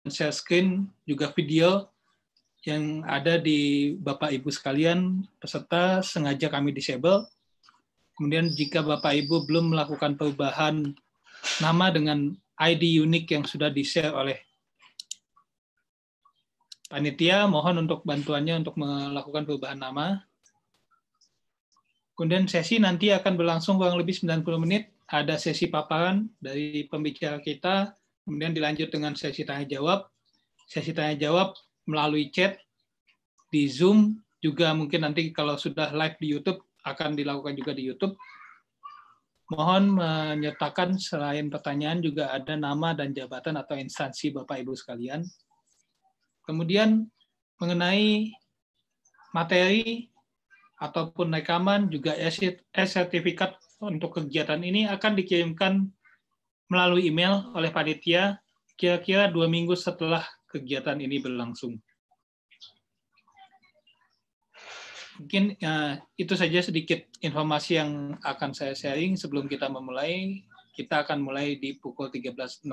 share screen juga video yang ada di Bapak Ibu sekalian, peserta sengaja kami disable. Kemudian jika Bapak Ibu belum melakukan perubahan nama dengan ID unik yang sudah di-share oleh panitia, mohon untuk bantuannya untuk melakukan perubahan nama. Kemudian sesi nanti akan berlangsung kurang lebih 90 menit. Ada sesi paparan dari pembicara kita, kemudian dilanjut dengan sesi tanya-jawab. Sesi tanya-jawab melalui chat, di Zoom, juga mungkin nanti kalau sudah live di YouTube, akan dilakukan juga di YouTube. Mohon menyertakan selain pertanyaan juga ada nama dan jabatan atau instansi Bapak Ibu sekalian. Kemudian mengenai materi ataupun rekaman juga e-sertifikat untuk kegiatan ini akan dikirimkan melalui email oleh panitia kira-kira 2 minggu setelah kegiatan ini berlangsung. Mungkin itu saja sedikit informasi yang akan saya sharing sebelum kita memulai. Kita akan mulai di pukul 13.00.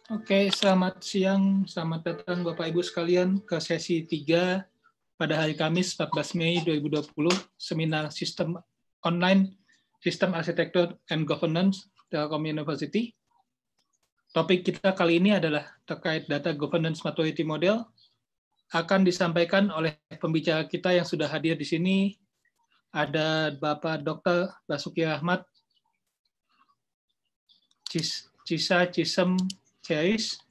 Oke, selamat siang, selamat datang Bapak Ibu sekalian ke sesi 3 pada hari Kamis 14 Mei 2020, seminar sistem online, sistem arsitektur and governance, Telkom University. Topik kita kali ini adalah terkait data governance maturity model, akan disampaikan oleh pembicara kita yang sudah hadir di sini, ada Bapak Dr. Basuki Rahmat, Cisa Cisem Ceris.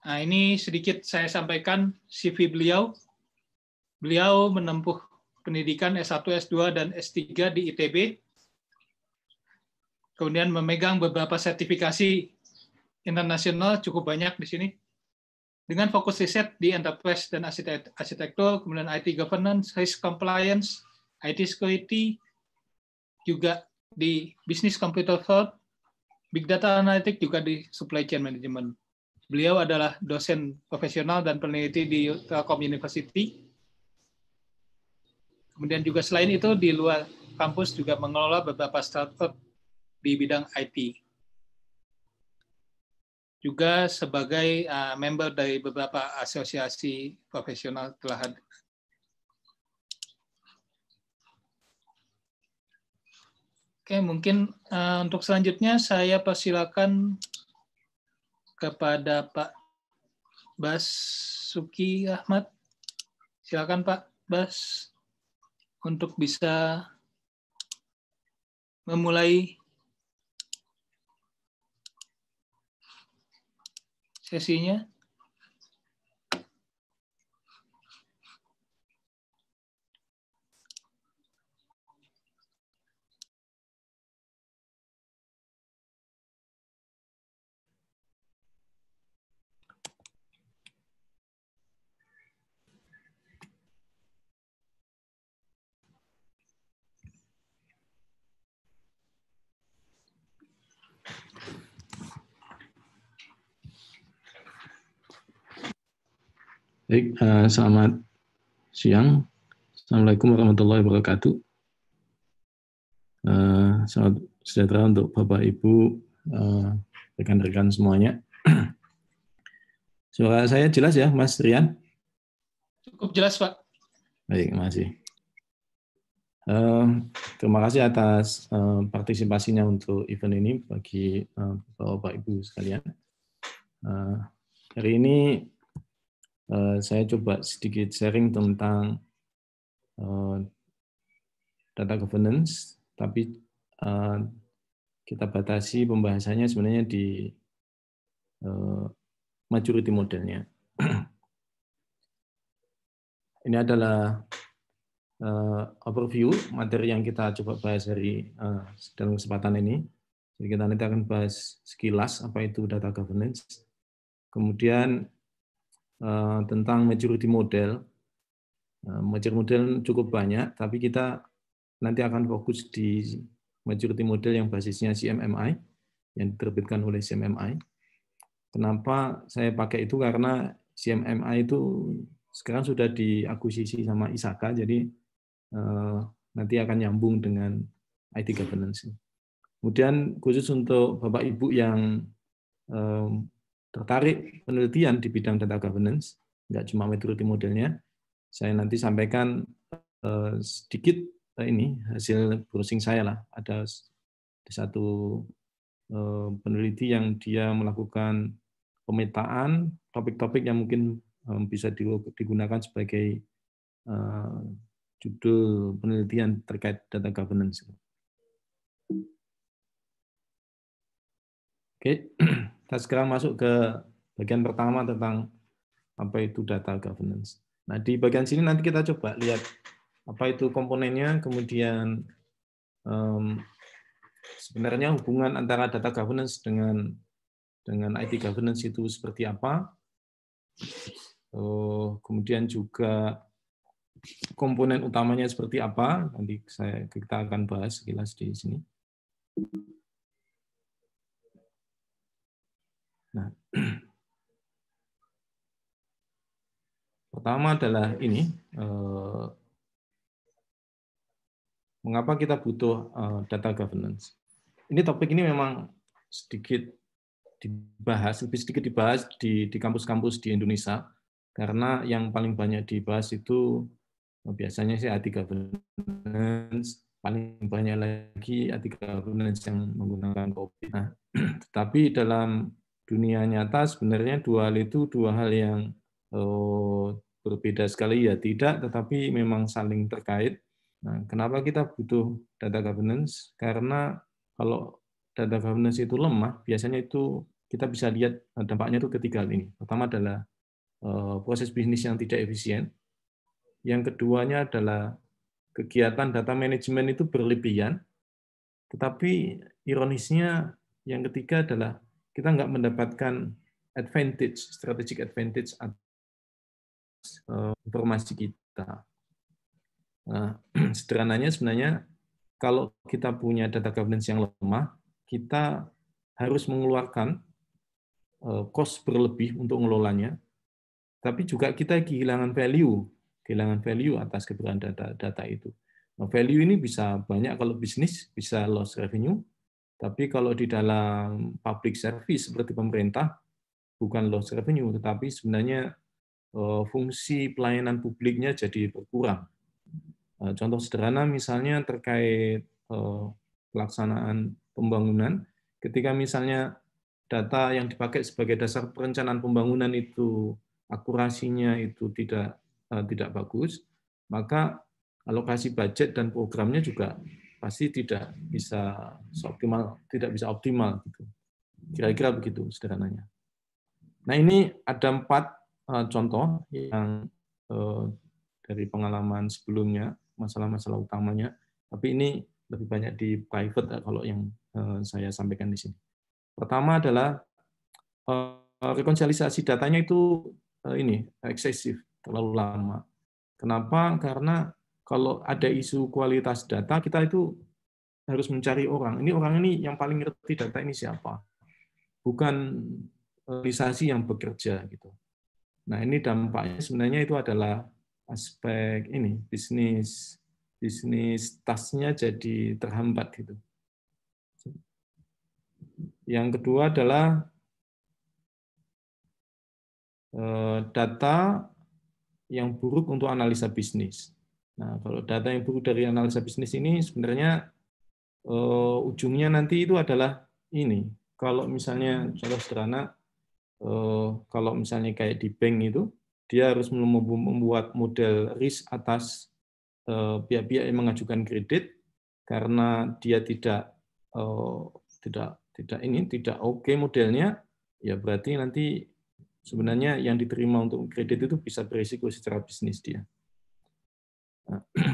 Nah, ini sedikit saya sampaikan CV beliau. Beliau menempuh pendidikan S1, S2, dan S3 di ITB. Kemudian memegang beberapa sertifikasi internasional, cukup banyak di sini. Dengan fokus riset di enterprise dan arsitektur, kemudian IT governance, risk compliance, IT security, juga di business computer fraud, big data analytics, juga di supply chain management. Beliau adalah dosen profesional dan peneliti di Telkom University. Kemudian juga selain itu di luar kampus juga mengelola beberapa startup di bidang IT. Juga sebagai member dari beberapa asosiasi profesional telah hadir. Oke, mungkin untuk selanjutnya saya persilakan kepada Pak Basuki Rahmat. Silakan Pak Bas untuk bisa memulai sesinya. Baik, selamat siang. Assalamualaikum warahmatullahi wabarakatuh. Selamat sejahtera untuk Bapak Ibu, rekan-rekan semuanya. Suara saya jelas ya, Mas Rian? Cukup jelas, Pak. Baik, makasih. Terima kasih atas partisipasinya untuk event ini bagi Bapak Ibu sekalian. Hari ini saya coba sedikit sharing tentang data governance, tapi kita batasi pembahasannya sebenarnya di maturity modelnya. Ini adalah overview materi yang kita coba bahas dalam kesempatan ini. Jadi kita nanti akan bahas sekilas apa itu data governance. Kemudian tentang maturity model. Maturity model cukup banyak, tapi kita nanti akan fokus di maturity model yang basisnya CMMI, yang diterbitkan oleh CMMI. Kenapa saya pakai itu? Karena CMMI itu sekarang sudah diakuisisi sama ISAKA, jadi nanti akan nyambung dengan IT governance. Kemudian khusus untuk Bapak Ibu yang tertarik penelitian di bidang data governance, nggak cuma maturity modelnya, saya nanti sampaikan sedikit ini hasil browsing saya lah. Ada satu peneliti yang dia melakukan pemetaan topik-topik yang mungkin bisa digunakan sebagai judul penelitian terkait data governance. Oke, kita sekarang masuk ke bagian pertama tentang apa itu data governance. Nah, di bagian sini nanti kita coba lihat apa itu komponennya, kemudian sebenarnya hubungan antara data governance dengan IT governance itu seperti apa. Kemudian juga komponen utamanya seperti apa, nanti kita akan bahas sekilas di sini. Nah, pertama adalah ini, mengapa kita butuh data governance. Ini topik ini memang sedikit dibahas, lebih sedikit dibahas di kampus-kampus di Indonesia, karena yang paling banyak dibahas itu biasanya sih IT governance, paling banyak lagi IT governance yang menggunakan COVID. Nah, tetapi dalam dunia nyata sebenarnya dua hal yang berbeda sekali ya tidak, tetapi memang saling terkait. Nah, kenapa kita butuh data governance? Karena kalau data governance itu lemah, biasanya itu kita bisa lihat dampaknya itu ketiga hal ini. Pertama adalah proses bisnis yang tidak efisien. Yang keduanya adalah kegiatan data manajemen itu berlebihan, tetapi ironisnya yang ketiga adalah kita nggak mendapatkan advantage, strategic advantage atas informasi kita. Nah, sederhananya sebenarnya kalau kita punya data governance yang lemah, kita harus mengeluarkan cost berlebih untuk mengelolanya, tapi juga kita kehilangan value atas keberadaan data itu. Nah, value ini bisa banyak kalau bisnis, bisa loss revenue, tapi kalau di dalam public service seperti pemerintah, bukan loss revenue, tetapi sebenarnya fungsi pelayanan publiknya jadi berkurang. Contoh sederhana misalnya terkait pelaksanaan pembangunan, ketika misalnya data yang dipakai sebagai dasar perencanaan pembangunan itu akurasinya itu tidak bagus, maka alokasi budget dan programnya juga pasti tidak bisa optimal gitu. Kira-kira begitu sederhananya. Nah, ini ada 4 contoh yang dari pengalaman sebelumnya, masalah-masalah utamanya, tapi ini lebih banyak di private kalau yang saya sampaikan di sini. Pertama adalah rekonsiliasi datanya itu eksesif, terlalu lama. Kenapa? Karena kalau ada isu kualitas data, kita itu harus mencari orang. Orang ini yang paling ngerti data ini siapa? Bukan organisasi yang bekerja gitu. Nah, ini dampaknya sebenarnya itu adalah aspek bisnis tasnya jadi terhambat gitu. Yang kedua adalah data yang buruk untuk analisa bisnis. Nah, kalau data yang buruk dari analisa bisnis ini sebenarnya ujungnya nanti itu adalah ini. Kalau misalnya contoh sederhana, kalau misalnya kayak di bank itu, dia harus membuat model risk atas pihak-pihak yang mengajukan kredit karena dia tidak oke modelnya, ya berarti nanti sebenarnya yang diterima untuk kredit itu bisa berisiko secara bisnis dia.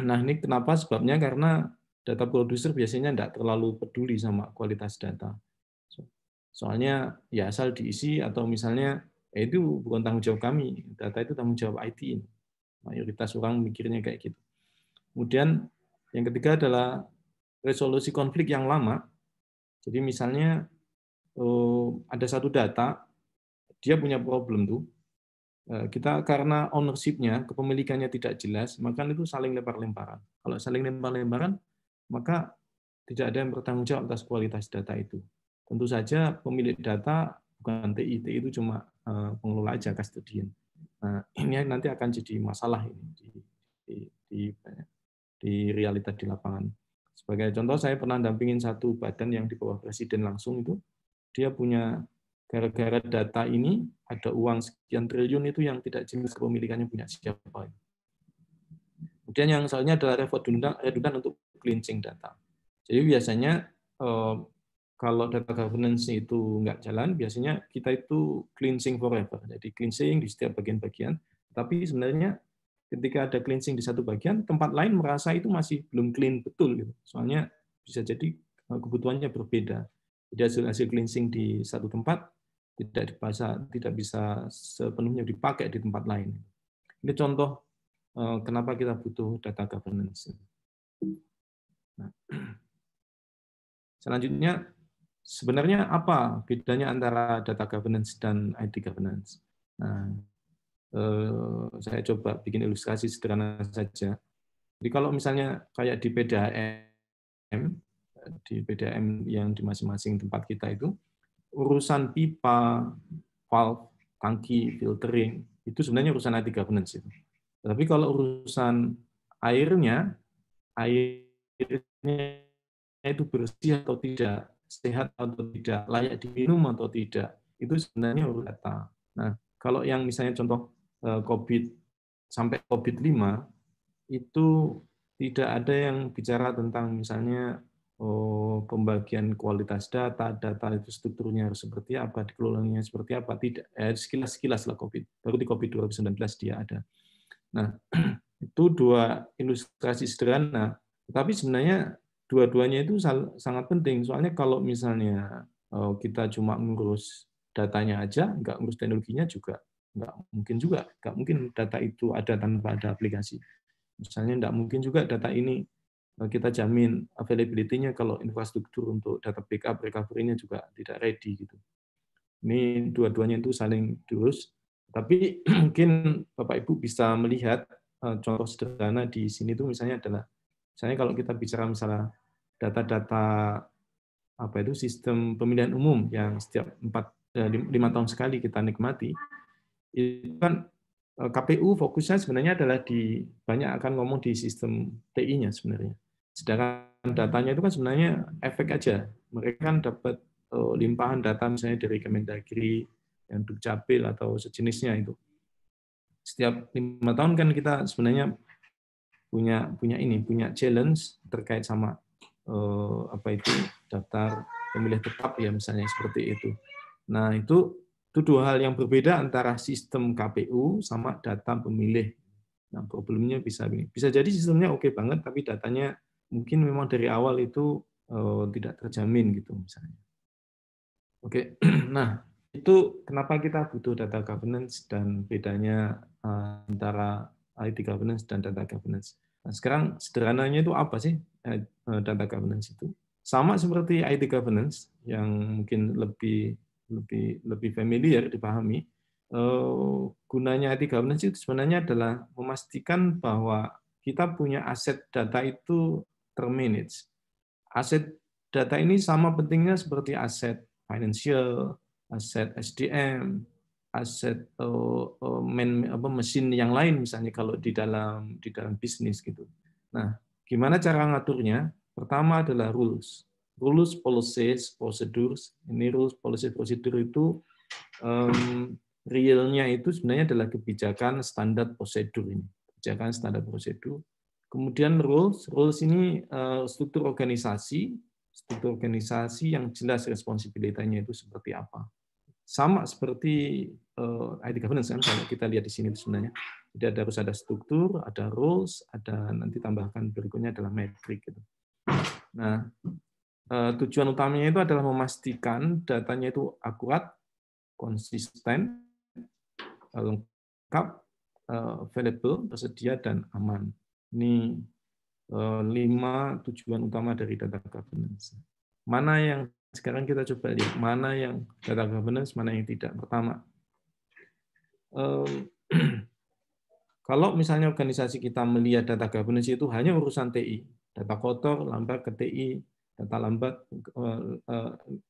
Nah, ini kenapa? Sebabnya karena data producer biasanya tidak terlalu peduli sama kualitas data. Soalnya ya asal diisi atau misalnya itu bukan tanggung jawab kami, data itu tanggung jawab IT. Mayoritas orang mikirnya kayak gitu. Kemudian yang ketiga adalah resolusi konflik yang lama. Jadi misalnya ada satu data, dia punya problem tuh. Kita karena ownership-nya, kepemilikannya tidak jelas, maka itu saling lempar-lemparan. Kalau saling lempar-lemparan, maka tidak ada yang bertanggung jawab atas kualitas data itu. Tentu saja pemilik data bukan TI itu cuma pengelola aja, custodian. Nah, ini nanti akan jadi masalah ini di realita di lapangan. Sebagai contoh, saya pernah dampingin satu badan yang di bawah presiden langsung itu, dia punya gara-gara data ini ada uang sekian triliun itu yang tidak jelas kepemilikannya punya siapa. Kemudian yang selanjutnya adalah redundan untuk cleansing data. Jadi biasanya kalau data governance itu nggak jalan, biasanya kita itu cleansing forever. Jadi cleansing di setiap bagian-bagian, tapi sebenarnya ketika ada cleansing di satu bagian, tempat lain merasa itu masih belum clean betul. Gitu. Soalnya bisa jadi kebutuhannya berbeda. Jadi hasil cleansing di satu tempat tidak bisa sepenuhnya dipakai di tempat lain. Ini contoh kenapa kita butuh data governance. Nah, selanjutnya, sebenarnya apa bedanya antara data governance dan IT governance? Nah, saya coba bikin ilustrasi sederhana saja. Jadi kalau misalnya kayak di PDAM yang di masing-masing tempat kita itu, urusan pipa, valve, tangki, filtering, itu sebenarnya urusan IT governance itu. Tapi kalau urusan airnya itu bersih atau tidak, sehat atau tidak, layak diminum atau tidak, itu sebenarnya urusan data. Nah, kalau yang misalnya contoh COVID sampai COVID-5, itu tidak ada yang bicara tentang misalnya pembagian kualitas data itu strukturnya harus seperti apa, dikelolanya seperti apa, tidak. Sekilas-sekilas lah COVID. Baru di COVID 2019 dia ada. Nah, itu dua ilustrasi sederhana, tapi sebenarnya dua-duanya itu sangat penting. Soalnya kalau misalnya kita cuma ngurus datanya aja, nggak ngurus teknologinya juga, nggak mungkin data itu ada tanpa ada aplikasi. Misalnya nggak mungkin juga data ini kita jamin availability-nya kalau infrastruktur untuk data backup recovery-nya juga tidak ready gitu. Ini dua-duanya itu saling diurus. Tapi mungkin Bapak Ibu bisa melihat contoh sederhana di sini itu misalnya adalah kalau kita bicara misalnya data-data apa itu sistem pemilihan umum yang setiap 5 tahun sekali kita nikmati, itu kan KPU fokusnya sebenarnya adalah banyak akan ngomong di sistem TI-nya sebenarnya. Sedangkan datanya itu kan sebenarnya efek aja. Mereka kan dapat limpahan data misalnya dari Kemendagri, yang Dukcapil atau sejenisnya itu. Setiap 5 tahun kan kita sebenarnya punya challenge terkait sama daftar pemilih tetap ya misalnya seperti itu. Nah, itu dua hal yang berbeda antara sistem KPU sama data pemilih. Nah, problemnya bisa jadi sistemnya oke banget, tapi datanya mungkin memang dari awal itu tidak terjamin gitu misalnya. Oke, nah itu kenapa kita butuh data governance dan bedanya antara IT governance dan data governance. Nah, sekarang sederhananya itu apa sih data governance itu? Sama seperti IT governance yang mungkin lebih familiar dipahami. Gunanya IT governance itu sebenarnya adalah memastikan bahwa kita punya aset data itu termanage. Aset data ini sama pentingnya seperti aset financial, aset SDM, aset mesin yang lain misalnya kalau di dalam bisnis gitu. Nah, gimana cara ngaturnya? Pertama adalah rules, policies, procedures. Ini rules, policies, prosedur itu realnya itu sebenarnya adalah kebijakan standar prosedur ini. Kebijakan standar prosedur. Kemudian rules ini struktur organisasi yang jelas responsibilitasnya itu seperti apa. Sama seperti IT governance kan kalau kita lihat di sini sebenarnya. Jadi harus ada struktur, ada rules, ada nanti tambahkan berikutnya adalah metrik gitu. Nah, tujuan utamanya itu adalah memastikan datanya itu akurat, konsisten, lengkap, available, tersedia dan aman. Ini 5 tujuan utama dari data governance. Mana yang sekarang kita coba lihat, mana yang data governance, mana yang tidak. Pertama, kalau misalnya organisasi kita melihat data governance itu hanya urusan TI, data kotor, lambat ke TI, data lambat,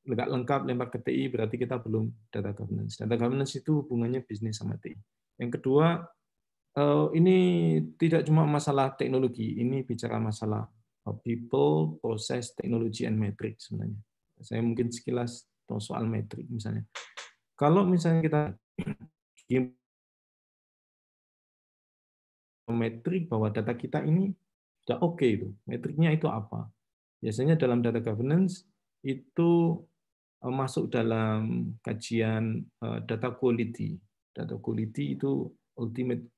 nggak lengkap, lempar ke TI, berarti kita belum data governance. Data governance itu hubungannya bisnis sama TI. Yang kedua, ini tidak cuma masalah teknologi, ini bicara masalah people, process, technology, and metric sebenarnya. Saya mungkin sekilas soal metrik misalnya. Kalau misalnya kita metrik bahwa data kita ini sudah oke itu, metriknya itu apa? Biasanya dalam data governance itu masuk dalam kajian data quality. Data quality itu ultimate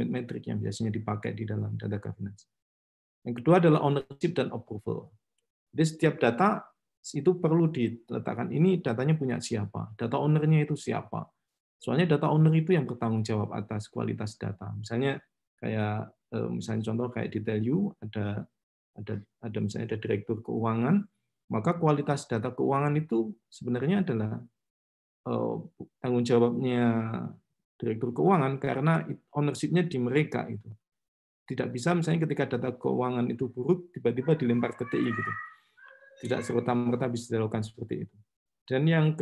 metric yang biasanya dipakai di dalam data governance. Yang kedua adalah ownership dan approval. Jadi setiap data itu perlu diletakkan, ini datanya punya siapa, data owner-nya itu siapa. Soalnya data owner itu yang bertanggung jawab atas kualitas data. Misalnya contoh kayak di Tellu ada misalnya ada direktur keuangan, maka kualitas data keuangan itu sebenarnya adalah tanggung jawabnya direktur keuangan karena ownership-nya di mereka itu. Tidak bisa misalnya ketika data keuangan itu buruk tiba-tiba dilempar ke TI gitu. Tidak serta-merta bisa dilakukan seperti itu. Dan yang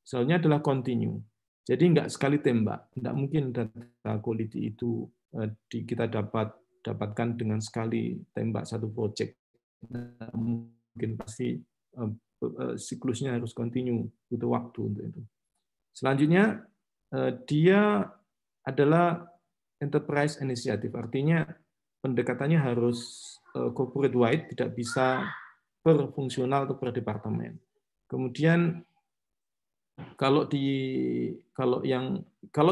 soalnya adalah continue. Jadi nggak sekali tembak, nggak mungkin data quality itu kita dapatkan dengan sekali tembak satu project. Nggak mungkin, pasti siklusnya harus continue, butuh waktu untuk itu. Selanjutnya, dia adalah enterprise initiative, artinya pendekatannya harus corporate wide, tidak bisa per fungsional atau per departemen. Kemudian kalau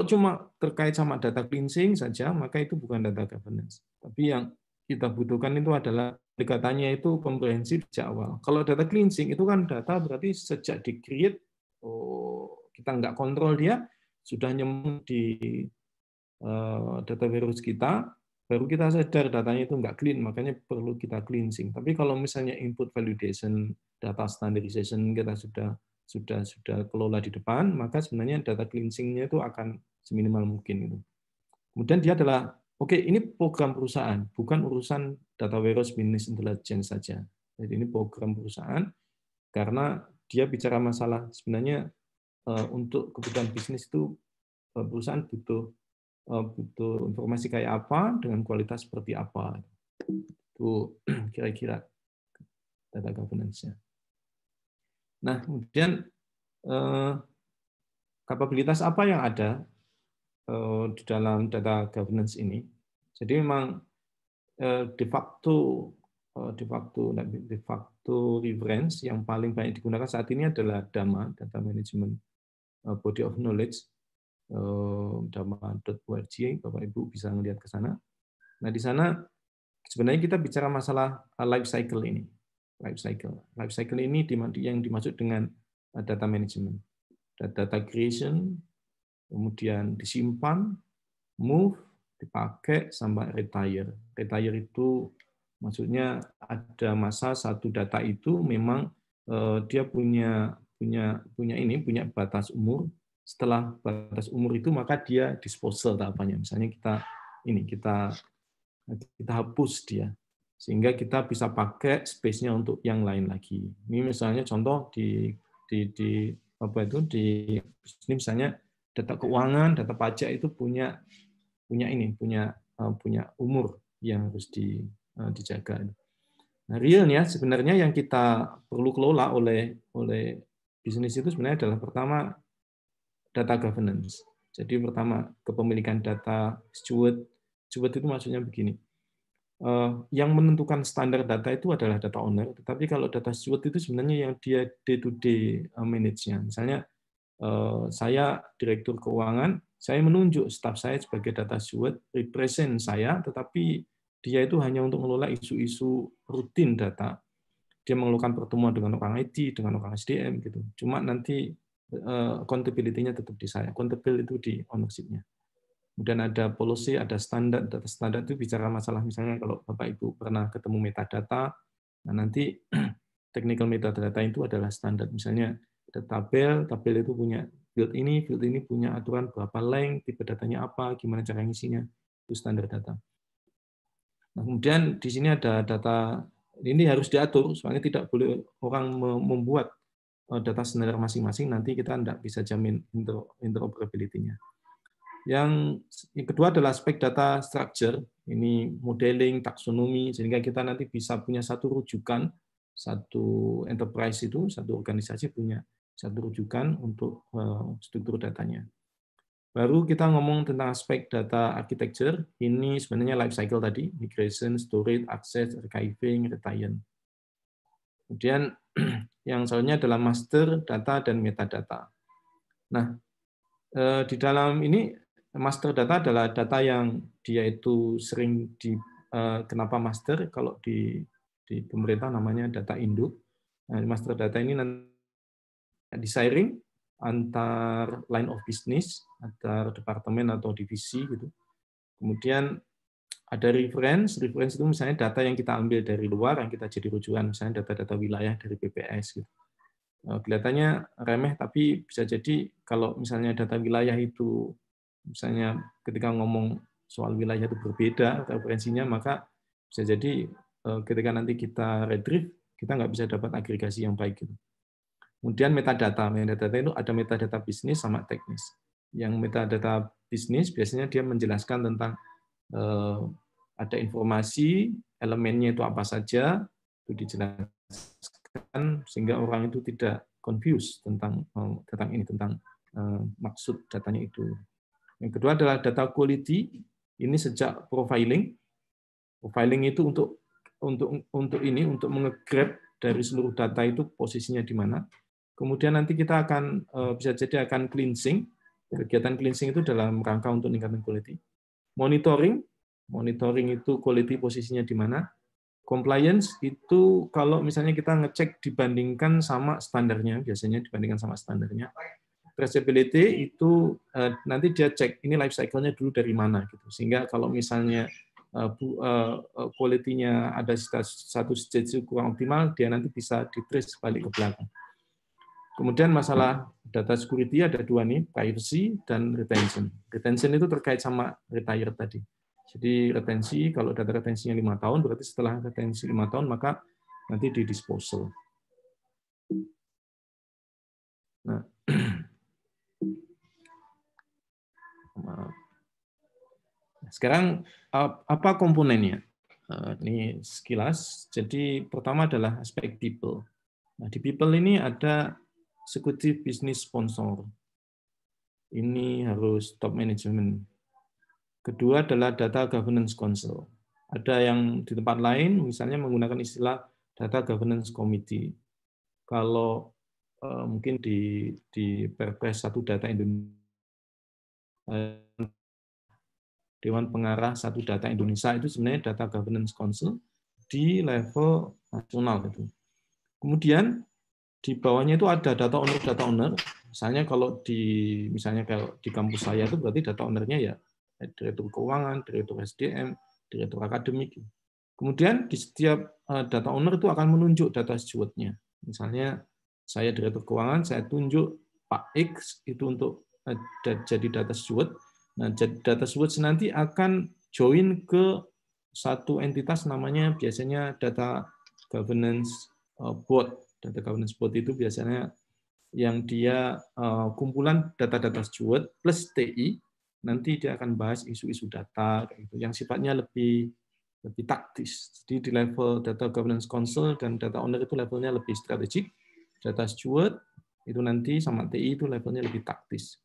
cuma terkait sama data cleansing saja, maka itu bukan data governance. Tapi yang kita butuhkan itu adalah pendekatannya itu komprehensif sejak awal. Kalau data cleansing itu kan data berarti sejak di-create, kita nggak kontrol dia, sudah nyemplung di data warehouse kita, baru kita sadar datanya itu nggak clean, makanya perlu kita cleansing. Tapi kalau misalnya input validation, data standardization kita sudah kelola di depan, maka sebenarnya data cleansing-nya itu akan seminimal mungkin. Kemudian dia adalah, oke, ini program perusahaan, bukan urusan data warehouse business intelligence saja. Jadi ini program perusahaan, karena dia bicara masalah sebenarnya untuk kebutuhan bisnis itu perusahaan butuh informasi kayak apa, dengan kualitas seperti apa. Itu kira-kira data governance-nya. Nah, kemudian kapabilitas apa yang ada di dalam data governance ini? Jadi memang de facto reference yang paling banyak digunakan saat ini adalah DAMA, Data Management Body of Knowledge, dama.org, Bapak Ibu bisa melihat ke sana. Nah, di sana sebenarnya kita bicara masalah life cycle ini. Life cycle ini yang dimaksud dengan data management. Data creation, kemudian disimpan, move, dipakai, sampai retire. Retire itu maksudnya ada masa satu data itu memang dia punya batas umur. Setelah batas umur itu maka dia disposal tahapannya. Misalnya kita hapus dia, sehingga kita bisa pakai space-nya untuk yang lain lagi. Ini misalnya contoh di sini misalnya data keuangan, data pajak itu punya umur yang harus dijaga. Nah, realnya sebenarnya yang kita perlu kelola oleh bisnis itu sebenarnya adalah pertama data governance. Jadi pertama kepemilikan data, steward itu maksudnya begini. Yang menentukan standar data itu adalah data owner, tetapi kalau data steward itu sebenarnya yang dia day-to-day manage-nya. Misalnya saya direktur keuangan, saya menunjuk staf saya sebagai data steward, represent saya, tetapi dia itu hanya untuk mengelola isu-isu rutin data. Dia melakukan pertemuan dengan orang IT, dengan orang SDM gitu. Cuma nanti accountability-nya tetap di saya. Accountable itu di ownership-nya. Kemudian ada policy, ada standar. Data standar itu bicara masalah misalnya kalau Bapak Ibu pernah ketemu metadata, nah nanti technical metadata itu adalah standar. Misalnya ada tabel itu punya field ini punya aturan berapa length, tipe datanya apa, gimana cara ngisinya, itu standar data. Nah, kemudian di sini ada data, ini harus diatur, soalnya tidak boleh orang membuat data standar masing-masing, nanti kita tidak bisa jamin interoperability-nya. Yang kedua adalah aspek data structure, ini modeling, taksonomi, sehingga kita nanti bisa punya satu rujukan, satu enterprise itu, satu organisasi punya satu rujukan untuk struktur datanya. Baru kita ngomong tentang aspek data architecture, ini sebenarnya life cycle tadi, migration, storage, access, archiving, retain. Kemudian yang selanjutnya adalah master data dan metadata. Nah, di dalam ini master data adalah data yang dia itu sering kenapa master, kalau di pemerintah namanya data induk. Nah, master data ini nanti di-sharing antar line of business, antar departemen atau divisi gitu. Kemudian ada reference itu misalnya data yang kita ambil dari luar yang kita jadi rujukan, misalnya data-data wilayah dari BPS gitu. Kelihatannya remeh, tapi bisa jadi kalau misalnya data wilayah itu, misalnya ketika ngomong soal wilayah itu berbeda referensinya, maka bisa jadi ketika nanti kita retrieve, kita nggak bisa dapat agregasi yang baik gitu. Kemudian metadata. Metadata itu ada metadata bisnis sama teknis. Yang metadata bisnis biasanya dia menjelaskan tentang ada informasi, elemennya itu apa saja, itu dijelaskan sehingga orang itu tidak confused tentang ini, tentang maksud datanya itu. Yang kedua adalah data quality. Ini sejak profiling. Profiling itu untuk mengegrab dari seluruh data itu posisinya di mana. Kemudian nanti kita akan bisa jadi akan cleansing. Kegiatan cleansing itu dalam rangka untuk meningkatkan quality. Monitoring itu quality posisinya di mana. Compliance itu kalau misalnya kita ngecek dibandingkan sama standarnya, biasanya dibandingkan sama standarnya. Traceability itu nanti dia cek ini life cycle-nya dulu dari mana gitu. Sehingga kalau misalnya quality-nya ada satu stage kurang optimal, dia nanti bisa di-trace balik ke belakang. Kemudian masalah data security ada dua nih, privacy dan retention. Retention itu terkait sama retire tadi. Jadi retensi, kalau data retensinya 5 tahun, berarti setelah retensi 5 tahun, maka nanti di disposal. Nah, sekarang apa komponennya? Ini sekilas. Jadi pertama adalah aspek people. Nah, di people ini ada executive business sponsor. Ini harus top management. Kedua adalah data governance council. Ada yang di tempat lain misalnya menggunakan istilah data governance committee. Kalau mungkin di Perpres 1 Data Indonesia, Dewan Pengarah 1 Data Indonesia itu sebenarnya Data Governance Council di level nasional itu. Kemudian di bawahnya itu ada data owner. Misalnya kalau di kampus saya itu berarti data owner-nya ya direktur keuangan, direktur SDM, direktur akademik. Kemudian di setiap data owner itu akan menunjuk data steward-nya. Misalnya saya direktur keuangan, saya tunjuk Pak X itu untuk jadi data steward. Nah, data steward nanti akan join ke satu entitas namanya biasanya data governance board. Data governance board itu biasanya yang dia kumpulan data-data steward plus TI. Nanti dia akan bahas isu-isu data yang sifatnya lebih taktis. Jadi di level data governance council dan data owner itu levelnya lebih strategik. Data steward itu nanti sama TI itu levelnya lebih taktis.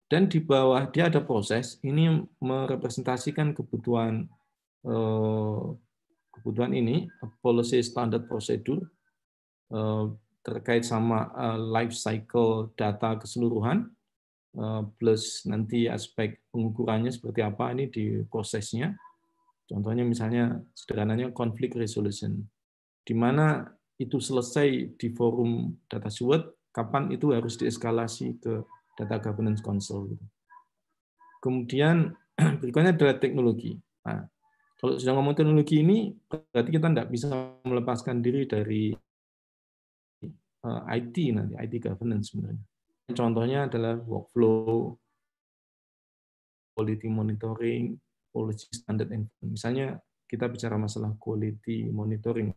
Dan di bawah dia ada proses, ini merepresentasikan kebutuhan ini, policy standard prosedur, terkait sama life cycle data keseluruhan, plus nanti aspek pengukurannya seperti apa ini di prosesnya. Contohnya misalnya sederhananya conflict resolution, di mana itu selesai di forum data steward, kapan itu harus dieskalasi ke data governance council. Kemudian berikutnya adalah teknologi. Nah, kalau sudah ngomong teknologi ini, berarti kita tidak bisa melepaskan diri dari IT nanti, IT governance sebenarnya. Contohnya adalah workflow, quality monitoring, policy standard. Misalnya kita bicara masalah quality monitoring.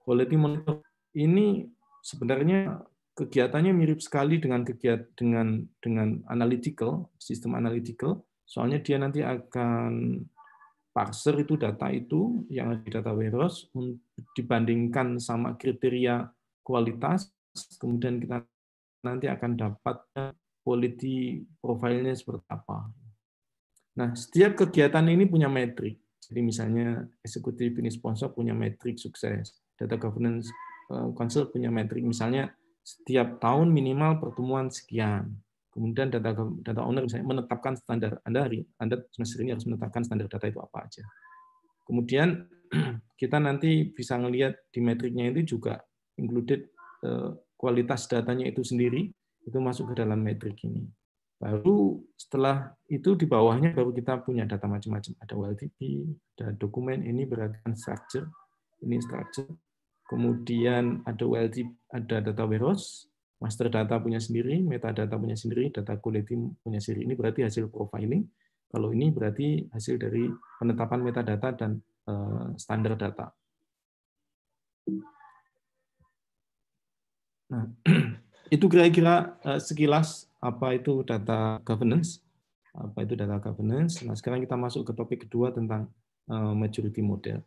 Quality monitoring ini sebenarnya kegiatannya mirip sekali dengan analytical, sistem analytical. Soalnya dia nanti akan parser itu data itu yang ada di data warehouse dibandingkan sama kriteria kualitas, kemudian kita nanti akan dapat quality profile-nya seperti apa. Nah, setiap kegiatan ini punya metrik. Jadi misalnya executive business sponsor punya metrik sukses, data governance council punya metrik, misalnya setiap tahun minimal pertemuan sekian. Kemudian data owner misalnya menetapkan standar, Anda semester ini harus menetapkan standar data itu apa aja. Kemudian kita nanti bisa melihat di metriknya itu juga included kualitas datanya itu sendiri, itu masuk ke dalam metrik ini. Baru setelah itu di bawahnya baru kita punya data macam-macam. Ada OLTP, ada dokumen, ini berarti structure, ini structure. Kemudian ada OLTP, ada data warehouse, master data punya sendiri, metadata punya sendiri, data quality punya sendiri. Ini berarti hasil profiling. Kalau ini berarti hasil dari penetapan metadata dan standar data. Nah, itu kira-kira sekilas apa itu data governance. Apa itu data governance. Nah, sekarang kita masuk ke topik kedua tentang maturity model.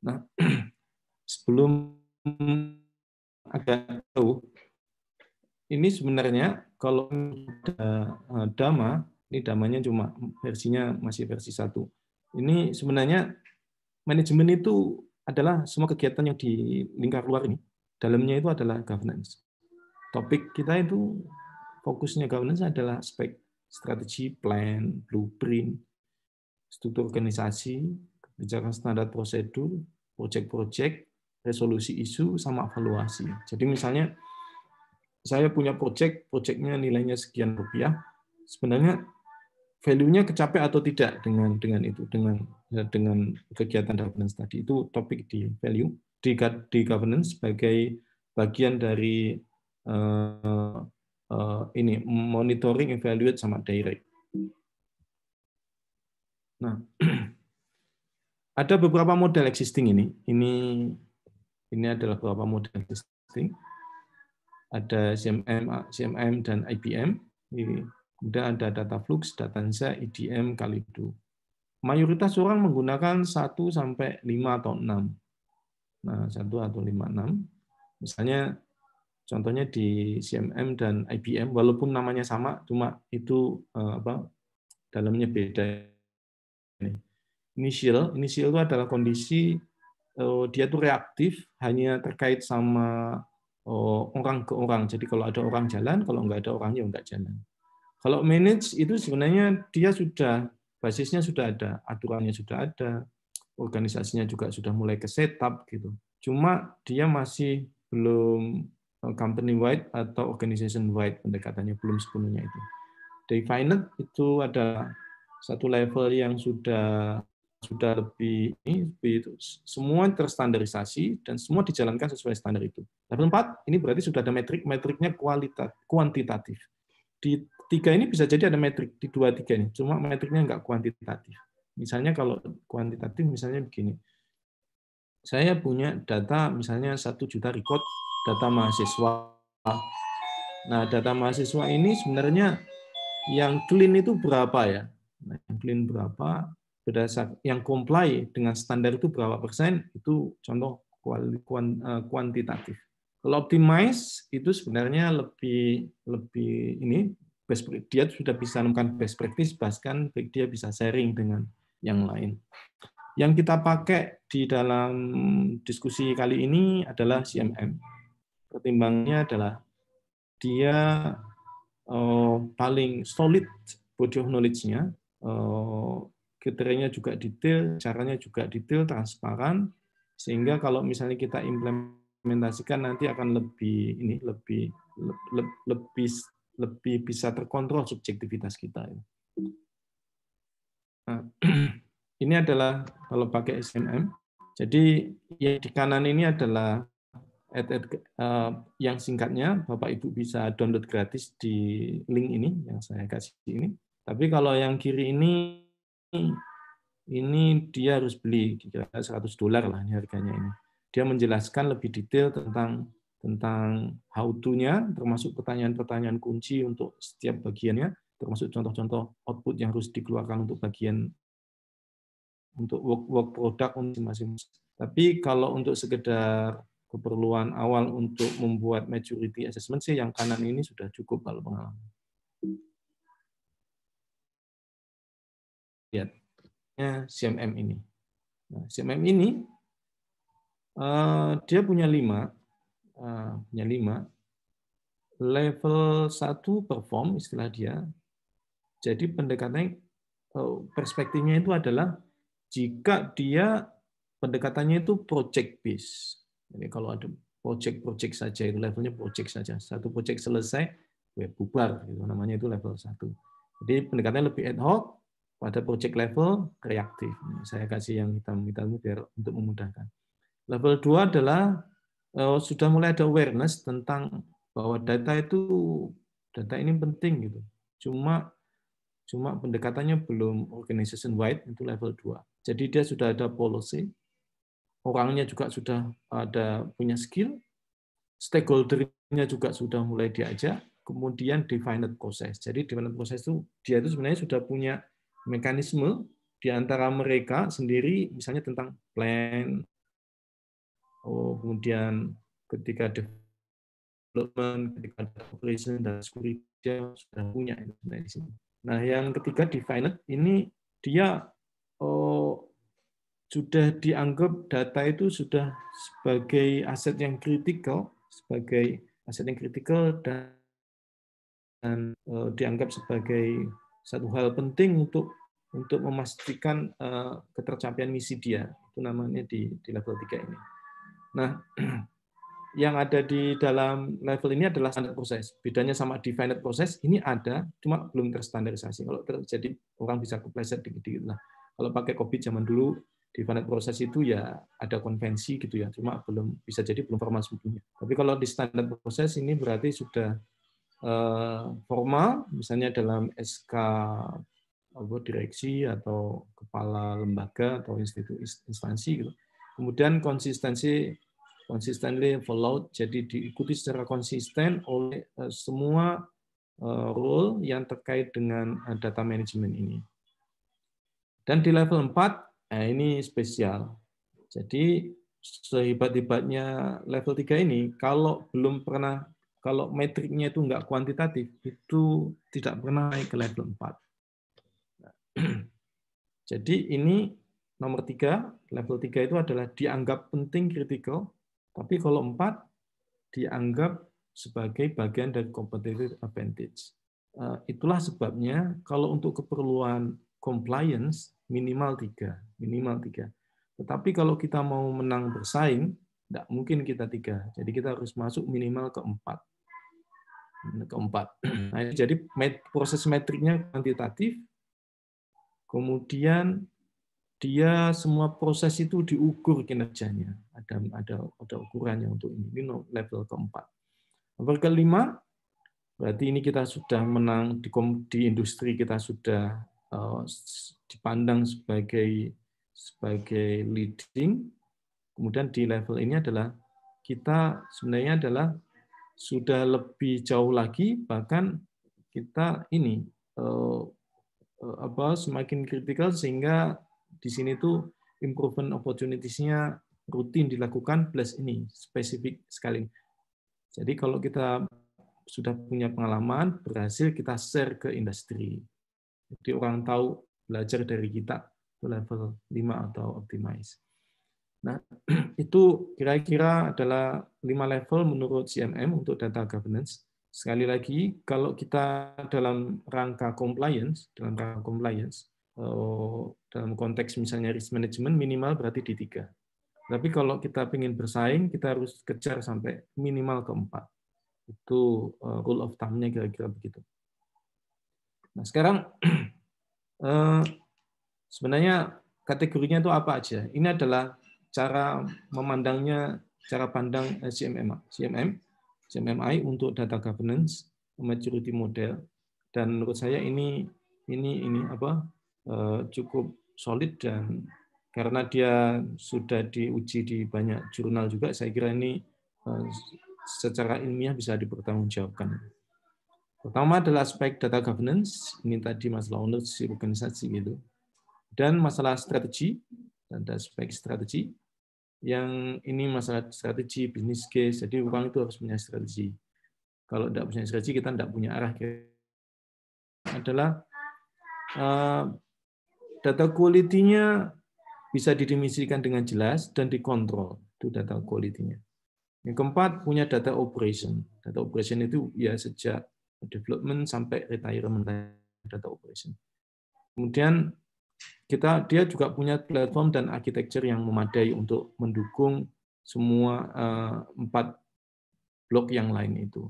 Nah, sebelum agak jauh, ini sebenarnya kalau Dhamma, ini Dhammanya cuma versinya masih versi 1. Ini sebenarnya manajemen itu adalah semua kegiatan yang di lingkar luar ini. Dalamnya itu adalah governance. Topik kita itu fokusnya governance adalah aspek strategi, plan, blueprint, struktur organisasi, kebijakan standar prosedur, project-project, resolusi isu, sama evaluasi. Jadi misalnya saya punya project-nya nilainya sekian rupiah, sebenarnya value-nya kecapai atau tidak dengan itu, dengan kegiatan governance tadi. Itu topik di value, di governance sebagai bagian dari ini monitoring, evaluate, sama direct. Nah, ada beberapa model existing ini. Ini adalah beberapa model existing. Ada CMM dan IBM. Kemudian ada Dataflux, Datanza, IDM, Kalido. Mayoritas orang menggunakan 1 sampai 5 atau 6. Nah, 1 atau 5, 6. Misalnya contohnya di CMM dan IBM, walaupun namanya sama, cuma itu dalamnya beda. Initial itu adalah kondisi dia itu reaktif, hanya terkait sama orang ke orang. Jadi kalau ada orang jalan, kalau nggak ada orangnya nggak jalan. Kalau manage itu sebenarnya dia sudah basisnya sudah ada, aturannya sudah ada, organisasinya juga sudah mulai ke setup gitu. Cuma dia masih belum company wide atau organization wide, pendekatannya belum sepenuhnya itu. Defined itu ada satu level yang sudah lebih semua terstandarisasi dan semua dijalankan sesuai standar itu. Level 4 ini berarti sudah ada metriknya kuantitatif. Di 3 ini bisa jadi ada metrik, di 2, 3 ini, cuma metriknya nggak kuantitatif. Misalnya kalau kuantitatif, misalnya begini, saya punya data misalnya 1 juta record data mahasiswa. Nah, data mahasiswa ini sebenarnya yang clean itu berapa ya? Nah, yang clean berapa? Berdasar yang comply dengan standar itu berapa persen? Itu contoh kuantitatif. Kalau optimize itu sebenarnya lebih ini dia sudah bisa menemukan best practice, bahkan dia bisa sharing dengan yang lain. Yang kita pakai di dalam diskusi kali ini adalah CMM. Pertimbangannya adalah dia paling solid body of knowledge-nya, kriterianya juga detail, caranya juga detail, transparan, sehingga kalau misalnya kita implementasikan nanti akan lebih bisa terkontrol subjektivitas kita. Nah, ini adalah kalau pakai SMM. Jadi yang di kanan ini adalah yang singkatnya, Bapak Ibu bisa download gratis di link ini yang saya kasih ini. Tapi kalau yang kiri ini dia harus beli kira-kira $100 lah ini harganya ini. Dia menjelaskan lebih detail tentang how to-nya, termasuk pertanyaan-pertanyaan kunci untuk setiap bagiannya, termasuk contoh-contoh output yang harus dikeluarkan untuk bagian untuk work product masing-masing. Tapi kalau untuk sekedar keperluan awal untuk membuat maturity assessment sih yang kanan ini sudah cukup kalau pengalaman. Lihatnya CMM ini. Nah, CMM ini dia punya 5. Level 1 perform istilah dia. Jadi pendekatannya perspektifnya itu adalah jika dia pendekatannya itu project based. Jadi kalau ada project saja itu levelnya project saja. Satu project selesai, bubar gitu namanya itu level 1. Jadi pendekatannya lebih ad hoc, pada project level reaktif. Saya kasih yang hitam-hitam biar untuk memudahkan. Level 2 adalah sudah mulai ada awareness tentang bahwa data ini penting gitu. Cuma pendekatannya belum organization wide, itu level 2. Jadi dia sudah ada policy, orangnya juga sudah ada punya skill, stakeholder-nya juga sudah mulai diajak, kemudian defined process. Jadi defined process itu dia itu sebenarnya sudah punya mekanisme di antara mereka sendiri, misalnya tentang plan, kemudian ketika development, ketika operation dan security dia sudah punya di sini. Nah, yang ketiga defined ini dia sudah dianggap data itu sudah sebagai aset yang kritikal, dan dianggap sebagai satu hal penting untuk memastikan ketercapaian misi dia. Itu namanya di level 3 ini. Nah, yang ada di dalam level ini adalah standar proses. Bedanya sama defined proses, ini ada, cuma belum terstandarisasi. Kalau terjadi, orang bisa kepleset dikit-dikit lah. Kalau pakai COVID zaman dulu, defined proses itu ya ada konvensi gitu ya, cuma belum bisa jadi belum formal sebetulnya. Tapi kalau di standar proses ini berarti sudah formal, misalnya dalam SK direksi atau kepala lembaga atau instansi gitu. Kemudian consistently followed, jadi diikuti secara konsisten oleh semua role yang terkait dengan data management ini. Dan di level 4, ini spesial. Jadi sehebat-hebatnya level 3 ini, kalau metriknya itu enggak kuantitatif, itu tidak pernah naik ke level 4. Jadi ini nomor 3, level 3 itu adalah dianggap penting, kritikal, tapi kalau 4 dianggap sebagai bagian dari competitive advantage. Itulah sebabnya kalau untuk keperluan compliance minimal 3. Tetapi kalau kita mau menang bersaing, tidak mungkin kita 3. Jadi kita harus masuk minimal ke 4. Nah, jadi proses metriknya kuantitatif, kemudian dia semua proses itu diukur kinerjanya. Ada ukurannya untuk ini. Ini level keempat. Level kelima, berarti ini kita sudah menang di industri, kita sudah dipandang sebagai leading. Kemudian di level ini adalah kita sebenarnya adalah sudah lebih jauh lagi, bahkan kita ini semakin kritikal sehingga di sini tuh improvement opportunities-nya rutin dilakukan plus ini spesifik sekali. Jadi kalau kita sudah punya pengalaman, berhasil kita share ke industri. Jadi orang tahu, belajar dari kita, itu level 5 atau optimize. Nah, itu kira-kira adalah 5 level menurut CMM untuk data governance. Sekali lagi, kalau kita dalam rangka compliance, dalam konteks misalnya risk management, minimal berarti di 3. Tapi kalau kita ingin bersaing, kita harus kejar sampai minimal ke 4. Itu rule of thumb-nya kira-kira begitu. Nah, sekarang sebenarnya kategorinya itu apa aja? Ini adalah cara memandangnya, cara pandang CMMI untuk data governance, maturity model, dan menurut saya ini cukup solid, dan karena dia sudah diuji di banyak jurnal juga, saya kira ini secara ilmiah bisa dipertanggungjawabkan. Pertama adalah aspek data governance, ini tadi masalah ownership organisasi gitu. Dan masalah strategi, ada aspek strategi. Yang ini masalah strategi, business case, jadi orang itu harus punya strategi. Kalau tidak punya strategi, kita tidak punya arah. Adalah data quality-nya bisa didefinisikan dengan jelas dan dikontrol, itu data quality-nya. Yang keempat, punya data operation. Data operation itu ya sejak development sampai retirement data operation. Kemudian dia juga punya platform dan architecture yang memadai untuk mendukung semua 4 blok yang lain itu.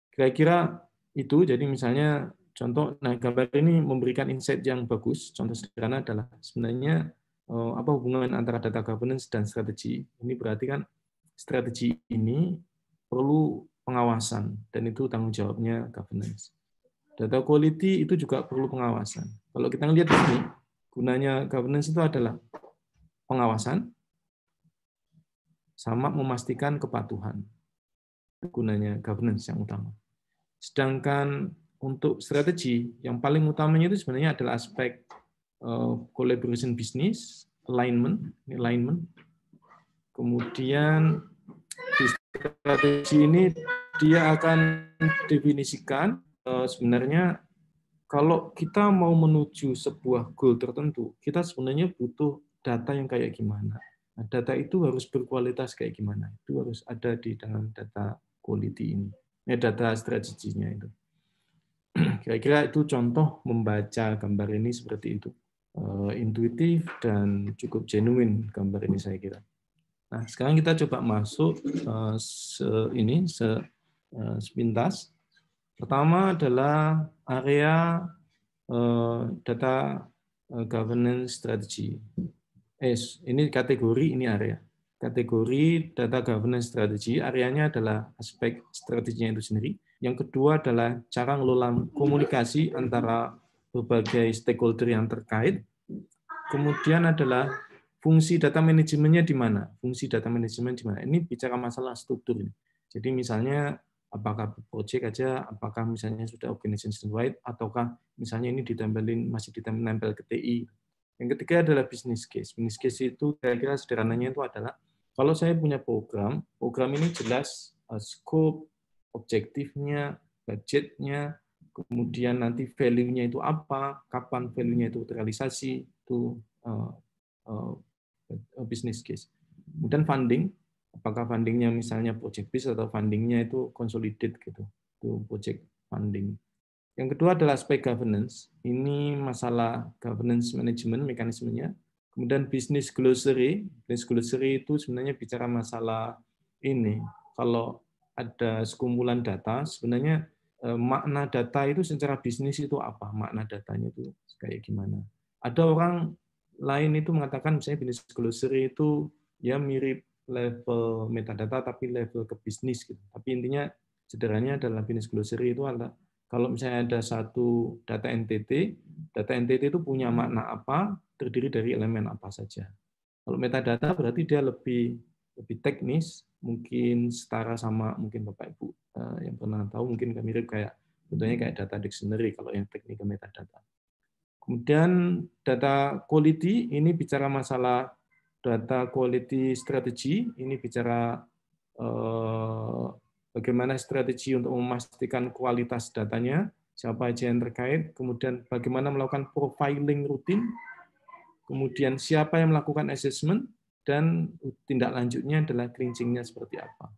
Kira-kira itu, jadi misalnya contoh, nah gambar ini memberikan insight yang bagus. Contoh sederhana adalah sebenarnya apa hubungan antara data governance dan strategi. Ini berarti kan strategi ini perlu pengawasan, dan itu tanggung jawabnya governance. Data quality itu juga perlu pengawasan. Kalau kita lihat di sini, gunanya governance itu adalah pengawasan sama memastikan kepatuhan. gunanya governance yang utama. Sedangkan untuk strategi, yang paling utamanya itu sebenarnya adalah aspek collaboration bisnis, alignment. Kemudian di strategi ini dia akan definisikan sebenarnya kalau kita mau menuju sebuah goal tertentu, kita sebenarnya butuh data yang kayak gimana. Nah, data itu harus berkualitas kayak gimana. Itu harus ada di dalam data quality ini. Data strateginya itu. Kira-kira itu contoh membaca gambar ini seperti itu. Intuitif dan cukup genuine gambar ini saya kira. Nah, sekarang kita coba masuk sepintas. Pertama adalah area data governance strategy. Ini kategori, ini area. Kategori data governance strategy, areanya adalah aspek strateginya itu sendiri. Yang kedua adalah cara ngelola komunikasi antara berbagai stakeholder yang terkait. Kemudian adalah fungsi data manajemennya di mana? Fungsi data manajemen di mana? Ini bicara masalah struktur ini. Jadi misalnya apakah project aja, apakah misalnya sudah organization wide, ataukah misalnya ini masih ditempel ke TI. Yang ketiga adalah business case. Business case itu kira-kira sederhananya itu adalah kalau saya punya program ini jelas scope, objektifnya, budgetnya, kemudian nanti value-nya itu apa, kapan value-nya itu terrealisasi, itu business case. Kemudian funding, apakah fundingnya misalnya project based atau fundingnya itu consolidated gitu, itu project funding. Yang kedua adalah aspek governance. Ini masalah governance management mekanismenya. Kemudian business glossary. Business glossary itu sebenarnya bicara masalah ini. Kalau ada sekumpulan data, sebenarnya makna data itu secara bisnis itu apa? Makna datanya itu kayak gimana? Ada orang lain itu mengatakan misalnya business glossary itu ya mirip level metadata tapi level ke bisnis gitu. Tapi intinya sederhananya adalah business glossary itu adalah kalau misalnya ada satu data entity itu punya makna apa, terdiri dari elemen apa saja. Kalau metadata berarti dia lebih teknis, mungkin setara sama mungkin Bapak Ibu yang pernah tahu mungkin mirip kayak contohnya kayak data dictionary kalau yang teknik metadata. Kemudian data quality ini bicara masalah data quality strategy, ini bicara bagaimana strategi untuk memastikan kualitas datanya, siapa aja yang terkait, kemudian bagaimana melakukan profiling rutin, kemudian siapa yang melakukan assessment, dan tindak lanjutnya adalah cleansing-nya seperti apa.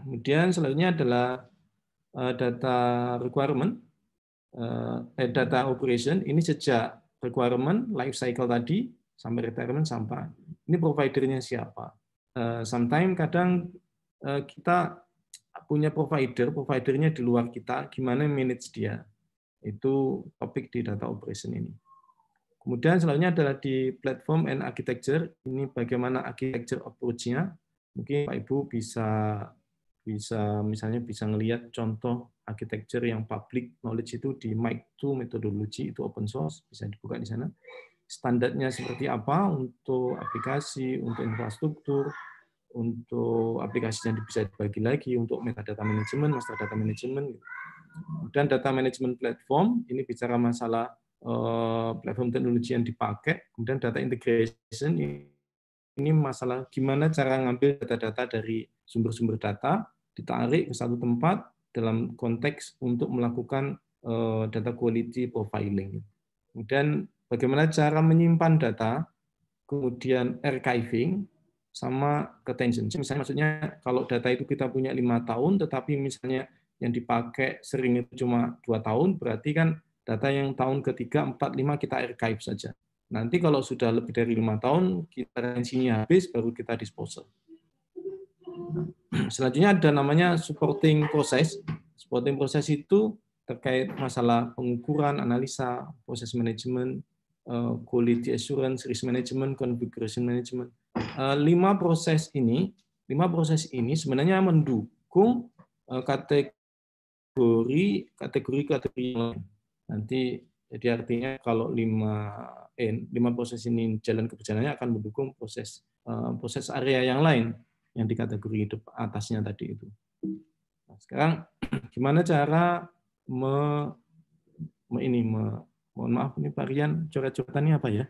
Kemudian selanjutnya adalah data requirement, data operation, ini sejak requirement, life cycle tadi, sampai retirement, sampai ini providernya siapa. Sometimes kadang kita punya providernya di luar kita, gimana manage dia. Itu topik di data operation ini. Kemudian selanjutnya adalah di platform and architecture, ini bagaimana architecture approach-nya. Mungkin Pak Ibu bisa misalnya bisa ngelihat contoh architecture yang public knowledge itu di MIC2 metodologi, itu open source, bisa dibuka di sana. Standarnya seperti apa untuk aplikasi, untuk infrastruktur, untuk aplikasi yang bisa dibagi lagi, untuk metadata management, master data management. Dan data management platform, ini bicara masalah platform teknologi yang dipakai. Kemudian data integration, ini masalah gimana cara ngambil data-data dari sumber-sumber data, ditarik ke satu tempat dalam konteks untuk melakukan data quality profiling. Kemudian bagaimana cara menyimpan data, kemudian archiving, sama retention. Misalnya maksudnya kalau data itu kita punya 5 tahun, tetapi misalnya yang dipakai sering itu cuma 2 tahun, berarti kan data yang tahun ketiga, 4, 5 kita archive saja. Nanti kalau sudah lebih dari 5 tahun, kita retensinya habis, baru kita disposal. Selanjutnya ada namanya supporting process. Supporting process itu terkait masalah pengukuran, analisa, proses manajemen, quality assurance, risk management, configuration management. 5 proses ini sebenarnya mendukung kategori yang lain. Nanti Jadi artinya kalau 5 proses ini jalan keberjalanannya akan mendukung proses area yang lain yang di kategori hidup atasnya tadi itu. Nah, sekarang gimana cara mohon maaf ini Pak Rian, coret-coretannya apa ya?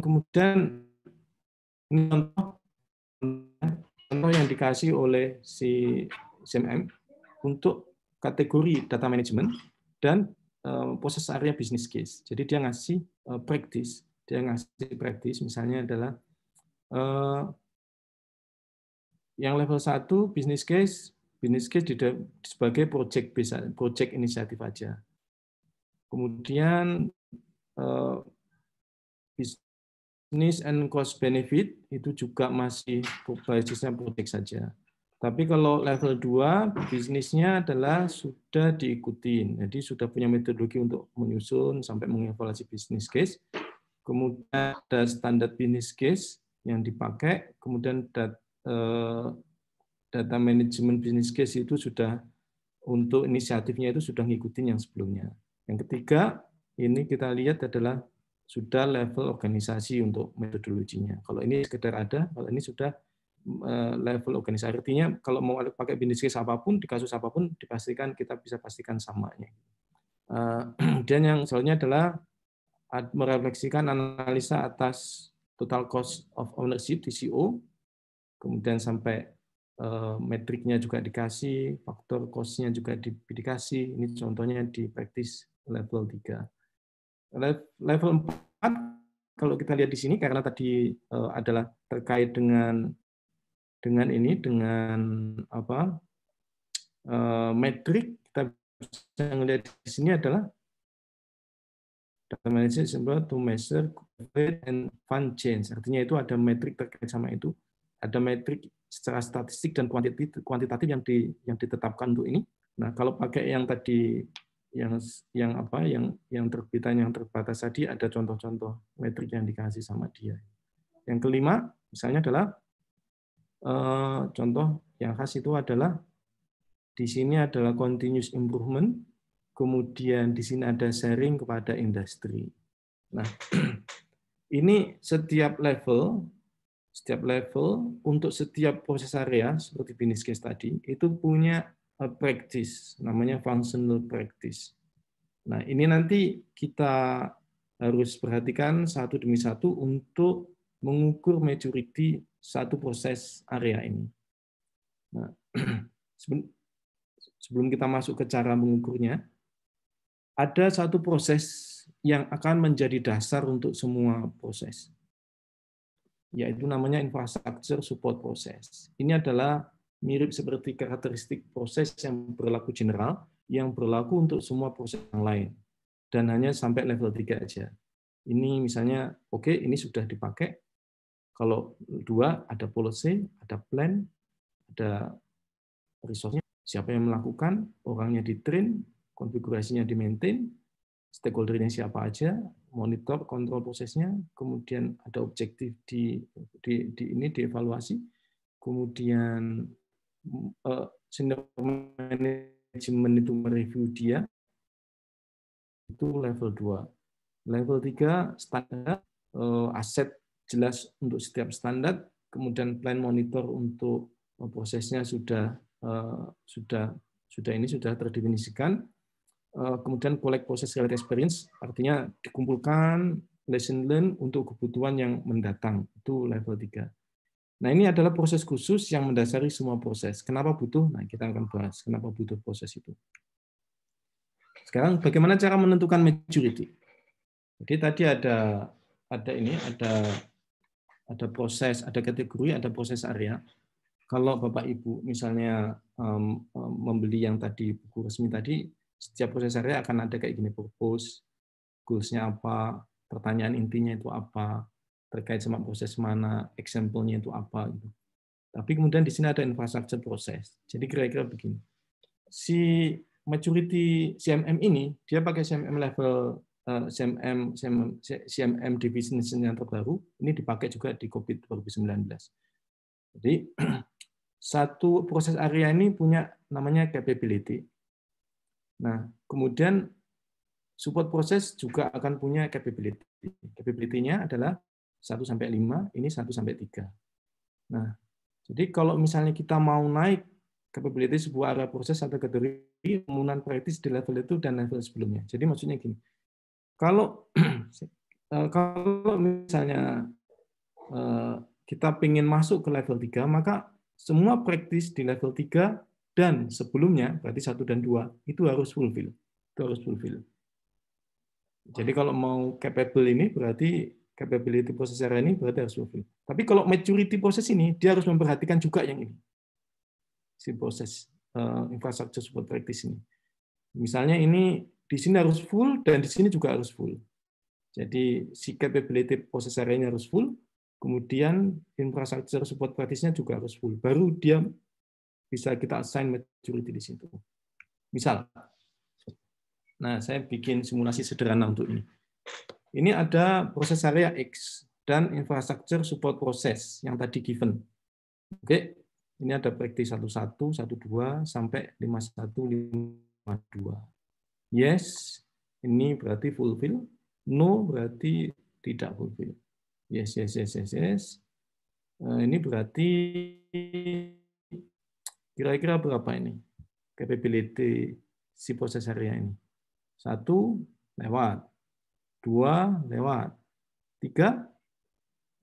Kemudian ini contoh yang dikasih oleh si CMM untuk kategori data management dan proses area business case. Jadi dia ngasih practice, misalnya adalah yang level 1 business case sebagai project inisiatif aja. Kemudian business and cost benefit itu juga masih basisnya project saja. Tapi kalau level 2, bisnisnya adalah sudah diikutin. Jadi sudah punya metodologi untuk menyusun sampai mengevaluasi business case. Kemudian ada standar business case yang dipakai. Kemudian data management business case itu sudah untuk inisiatifnya itu sudah ngikutin yang sebelumnya. Yang ketiga, ini kita lihat adalah sudah level organisasi untuk metodologinya. Kalau ini sekedar ada, kalau ini sudah level organisasi. Artinya kalau mau pakai business case apapun, di kasus apapun, dipastikan kita bisa pastikan samanya. Kemudian yang selanjutnya adalah merefleksikan analisa atas total cost of ownership TCO, kemudian sampai metriknya juga dikasih, faktor cost-nya juga dikasih. Ini contohnya di practice level 3. Level 4, kalau kita lihat di sini, karena tadi adalah terkait dengan metrik, kita bisa melihat di sini adalah data management to measure and fund change. Artinya itu ada metrik terkait sama itu, ada metrik secara statistik dan kuantitatif yang ditetapkan untuk ini. Nah, kalau pakai yang tadi yang terbitan yang terbatas tadi, ada contoh-contoh metrik yang dikasih sama dia. Yang kelima, misalnya adalah contoh yang khas itu adalah di sini adalah continuous improvement, kemudian di sini ada sharing kepada industri. Nah, ini setiap level untuk setiap proses area seperti business case tadi itu punya practice, namanya functional practice. Nah, ini nanti kita harus perhatikan satu demi satu untuk mengukur maturity satu proses area ini. Nah, sebelum kita masuk ke cara mengukurnya, ada satu proses yang akan menjadi dasar untuk semua proses, yaitu namanya infrastructure support process. Ini adalah mirip seperti karakteristik proses yang berlaku general, yang berlaku untuk semua proses yang lain, dan hanya sampai level 3 aja. Ini misalnya, oke, ini sudah dipakai. Kalau 2, ada policy, ada plan, ada resource-nya, siapa yang melakukan, orangnya di-train, konfigurasinya di-maintain, stakeholder-nya siapa aja, monitor, kontrol prosesnya, kemudian ada objektif dievaluasi, kemudian senior manajemen itu mereview dia, itu level 2. Level 3, standar, aset jelas untuk setiap standar, kemudian plan monitor untuk prosesnya sudah terdefinisikan, kemudian collect process related experience, artinya dikumpulkan lesson learn untuk kebutuhan yang mendatang, itu level 3. Nah, ini adalah proses khusus yang mendasari semua proses. Kenapa butuh? Nah, kita akan bahas kenapa butuh proses itu. Sekarang bagaimana cara menentukan maturity? Jadi tadi ada proses, ada kategori, ada proses area. Kalau Bapak Ibu misalnya membeli yang tadi buku resmi tadi, setiap proses area akan ada kayak gini, purpose, goals-nya apa, pertanyaan intinya itu apa, terkait sama proses mana, example-nya itu apa gitu. Tapi kemudian di sini ada infrastructure proses. Jadi kira-kira begini. Si maturity CMM ini dia pakai CMM level CMM definition yang terbaru, ini dipakai juga di COVID 2019. Jadi satu proses area ini punya namanya capability. Nah, kemudian support proses juga akan punya capability. Capability-nya adalah 1 sampai 5, ini 1 sampai 3. Nah, jadi kalau misalnya kita mau naik capability sebuah area proses atau kategori, penggunaan praktis di level itu dan level sebelumnya. Jadi maksudnya gini, kalau kalau misalnya kita ingin masuk ke level 3, maka semua praktis di level 3 dan sebelumnya, berarti 1 dan 2, itu harus fulfill. Itu harus fulfill. Jadi kalau mau capable ini, berarti capability proses area ini berarti harus fulfill. Tapi kalau maturity proses ini, dia harus memperhatikan juga yang ini. Si proses infrastructure support practice ini. Misalnya ini di sini harus full dan di sini juga harus full. Jadi si capability proses area-nya harus full, kemudian infrastructure support practice-nya juga harus full. Baru dia bisa kita assign maturity di situ. Misal, nah saya bikin simulasi sederhana untuk ini. Ini ada proses area X dan infrastructure support proses yang tadi given. Oke, ini ada practice 11, 12 sampai 51, 52. Yes, ini berarti fulfill. No berarti tidak fulfill. Yes, yes, yes, yes, yes. Ini berarti kira-kira berapa ini? Capability si proses area ini. 1 lewat, 2 lewat, 3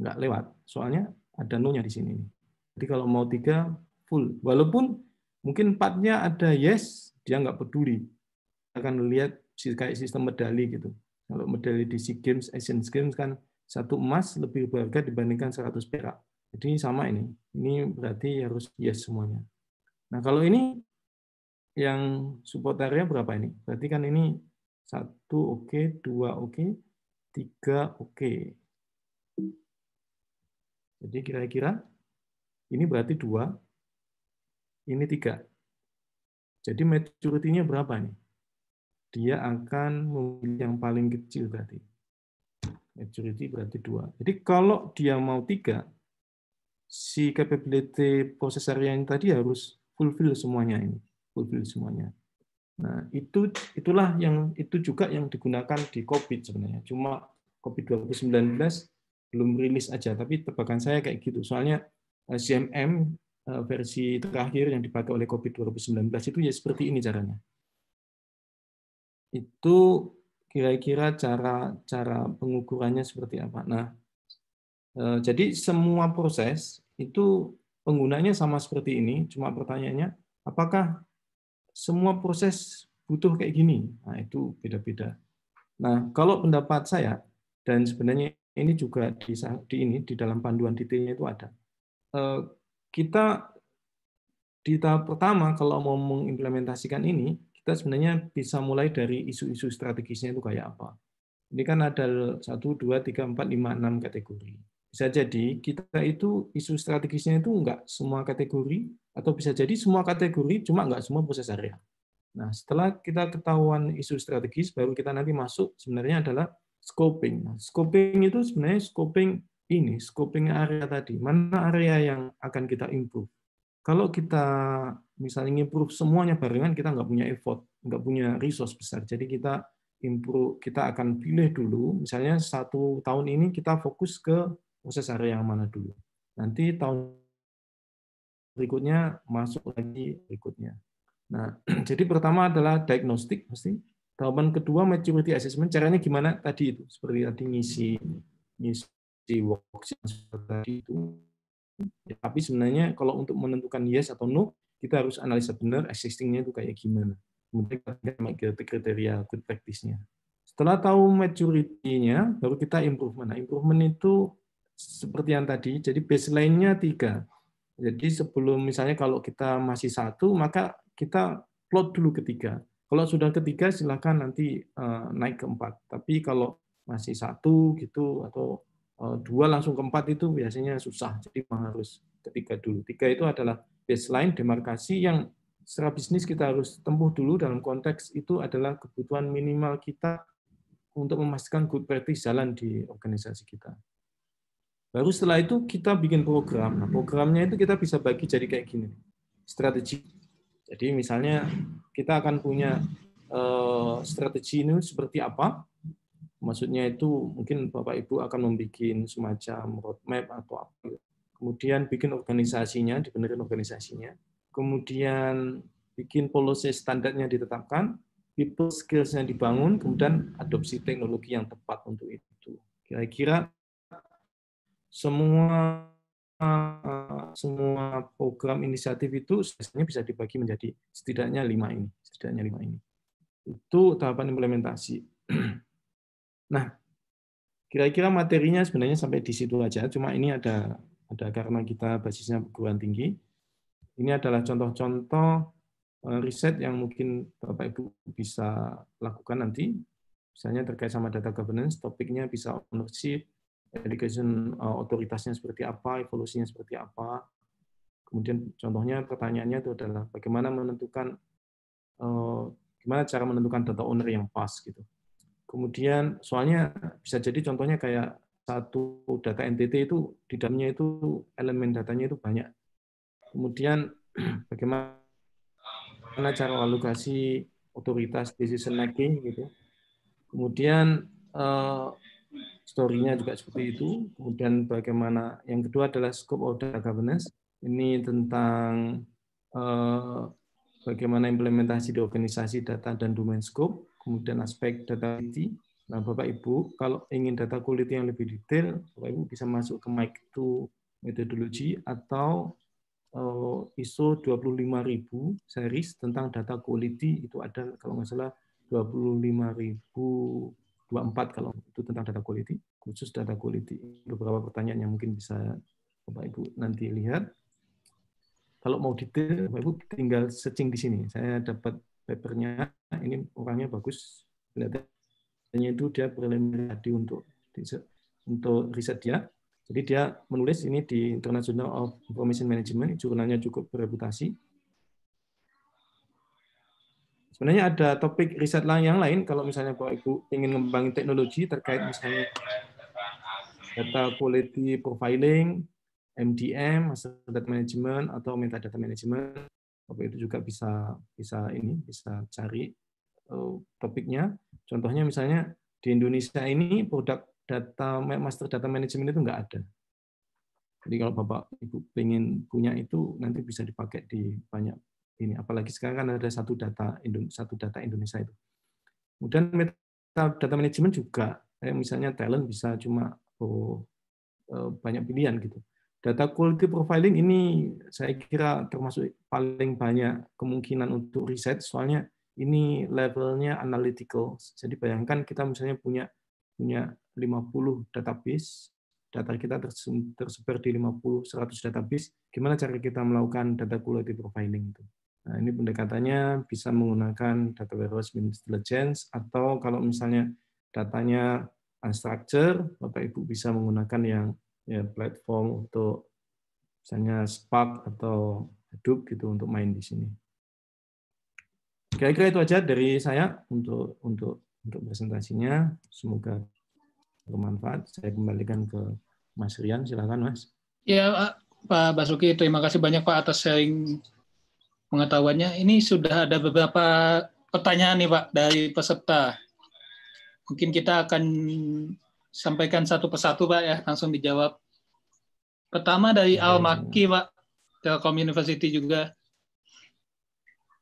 nggak lewat. Soalnya ada no-nya di sini. Jadi kalau mau 3 full. Walaupun mungkin 4-nya ada yes, dia nggak peduli. Akan lihat kayak sistem medali gitu. Kalau medali di SEA Games, Asian Games kan 1 emas lebih berharga dibandingkan 100 perak. Jadi sama ini. Ini berarti harus yes semuanya. Nah kalau ini yang support area berapa ini? Berarti kan ini 1 oke, 2 oke, 3 oke. Jadi kira-kira ini berarti 2, ini 3. Jadi maturity-nya berapa nih? Dia akan memilih yang paling kecil berarti. Maturity berarti 2. Jadi kalau dia mau 3, si capability proses area yang tadi harus fulfill semuanya ini. Fulfill semuanya. Nah, itulah yang itu juga yang digunakan di COVID sebenarnya. Cuma COVID 2019 belum rilis aja, tapi tebakan saya kayak gitu. Soalnya CMM versi terakhir yang dipakai oleh COVID 2019 itu ya seperti ini caranya. Itu kira-kira cara pengukurannya seperti apa. Nah, jadi semua proses itu penggunanya sama seperti ini, cuma pertanyaannya apakah semua proses butuh kayak gini? Nah, itu beda-beda. Nah, kalau pendapat saya, dan sebenarnya ini juga di dalam panduan detailnya itu ada. Kita di tahap pertama kalau mau mengimplementasikan ini, kita sebenarnya bisa mulai dari isu-isu strategisnya itu kayak apa. Ini kan ada 1, 2, 3, 4, 5, 6 kategori. Bisa jadi kita itu isu strategisnya itu enggak semua kategori, atau bisa jadi semua kategori, cuma enggak semua proses area. Nah, setelah kita ketahuan isu strategis, baru kita nanti masuk sebenarnya adalah scoping. Nah, scoping itu sebenarnya scoping area tadi. Mana area yang akan kita improve? Kalau kita misalnya improve semuanya barengan, kita nggak punya effort, nggak punya resource besar. Jadi kita improve, kita akan pilih dulu, misalnya 1 tahun ini kita fokus ke proses area yang mana dulu. Nanti tahun berikutnya masuk lagi berikutnya. Nah, jadi pertama adalah diagnostik pasti. Tahapan kedua maturity assessment. Caranya gimana tadi itu? Seperti tadi ngisi worksheet tadi itu. Ya, tapi sebenarnya kalau untuk menentukan yes atau no, kita harus analisa benar existing-nya itu kayak gimana. Kemudian kita kriteria good practice-nya. Setelah tahu maturity-nya, baru kita improvement. Nah, improvement itu seperti yang tadi, jadi baseline-nya 3. Jadi sebelum misalnya kalau kita masih 1, maka kita plot dulu ke 3. Kalau sudah ke 3, silakan nanti naik ke 4. Tapi kalau masih 1 gitu atau 2 langsung ke 4 itu biasanya susah. Jadi harus ke 3 dulu. 3 itu adalah baseline demarkasi yang secara bisnis kita harus tempuh dulu dalam konteks itu adalah kebutuhan minimal kita untuk memastikan good practice jalan di organisasi kita. Baru setelah itu kita bikin program. Nah, programnya itu kita bisa bagi jadi kayak gini. Strategi. Jadi misalnya kita akan punya strategi ini seperti apa. Maksudnya itu mungkin Bapak Ibu akan membuat semacam roadmap atau apa. Kemudian bikin organisasinya, dibenerin organisasinya. Kemudian bikin policy standarnya ditetapkan, people skills-nya dibangun, kemudian adopsi teknologi yang tepat untuk itu. Kira-kira semua program inisiatif itu sebenarnya bisa dibagi menjadi setidaknya 5 ini. Itu tahapan implementasi. Nah, kira-kira materinya sebenarnya sampai di situ aja. Cuma ini ada karena kita basisnya perguruan tinggi. Ini adalah contoh-contoh riset yang mungkin Bapak Ibu bisa lakukan nanti. Misalnya terkait sama data governance, topiknya bisa ownership, education otoritasnya seperti apa, evolusinya seperti apa. Kemudian contohnya pertanyaannya itu adalah bagaimana cara menentukan data owner yang pas gitu. Kemudian soalnya bisa jadi contohnya kayak satu data entity itu di dalamnya itu elemen datanya itu banyak. Kemudian bagaimana cara alokasi otoritas decision making gitu. Kemudian story-nya juga seperti itu. Kemudian bagaimana yang kedua adalah scope of data governance. Ini tentang bagaimana implementasi di organisasi data dan domain scope. Kemudian aspek data quality. Nah, Bapak Ibu, kalau ingin data quality yang lebih detail, Bapak Ibu bisa masuk ke MIC2 methodology atau ISO 25000 series tentang data quality. Itu ada kalau nggak salah 25024 kalau itu tentang data quality, khusus data quality. Beberapa pertanyaan yang mungkin bisa Bapak Ibu nanti lihat. Kalau mau detail, Bapak Ibu tinggal searching di sini. Saya dapat papernya, ini orangnya bagus. Kelihatannya itu dia preliminary untuk riset dia. Jadi dia menulis ini di International of Information Management, jurnalnya cukup bereputasi. Sebenarnya ada topik riset yang lain, kalau misalnya Bapak Ibu ingin mengembangin teknologi terkait misalnya data quality profiling, MDM, master data management atau metadata management, Bapak itu juga bisa cari topiknya. Contohnya misalnya di Indonesia ini produk data master data management itu nggak ada. Jadi kalau Bapak Ibu pengen punya itu nanti bisa dipakai di banyak ini. Apalagi sekarang kan ada satu data Indonesia itu. Kemudian metadata management juga, misalnya talent bisa cuma banyak pilihan gitu. Data quality profiling ini saya kira termasuk paling banyak kemungkinan untuk riset, soalnya ini levelnya analytical. Jadi bayangkan kita misalnya punya 50 database, data kita tersebar di 100 database, gimana cara kita melakukan data quality profiling itu. Nah, ini pendekatannya bisa menggunakan data warehouse intelligence, atau kalau misalnya datanya unstructured, Bapak Ibu bisa menggunakan yang platform untuk misalnya Spark atau Hadoop gitu untuk main di sini. Kira-kira itu aja dari saya untuk presentasinya. Semoga bermanfaat. Saya kembalikan ke Mas Rian, silakan Mas. Ya, Pak Basuki, terima kasih banyak Pak atas sharing pengetahuannya. Ini sudah ada beberapa pertanyaan nih Pak dari peserta. Mungkin kita akan sampaikan satu persatu Pak ya, langsung dijawab. Pertama dari Al-Maki Pak, Telkom University juga.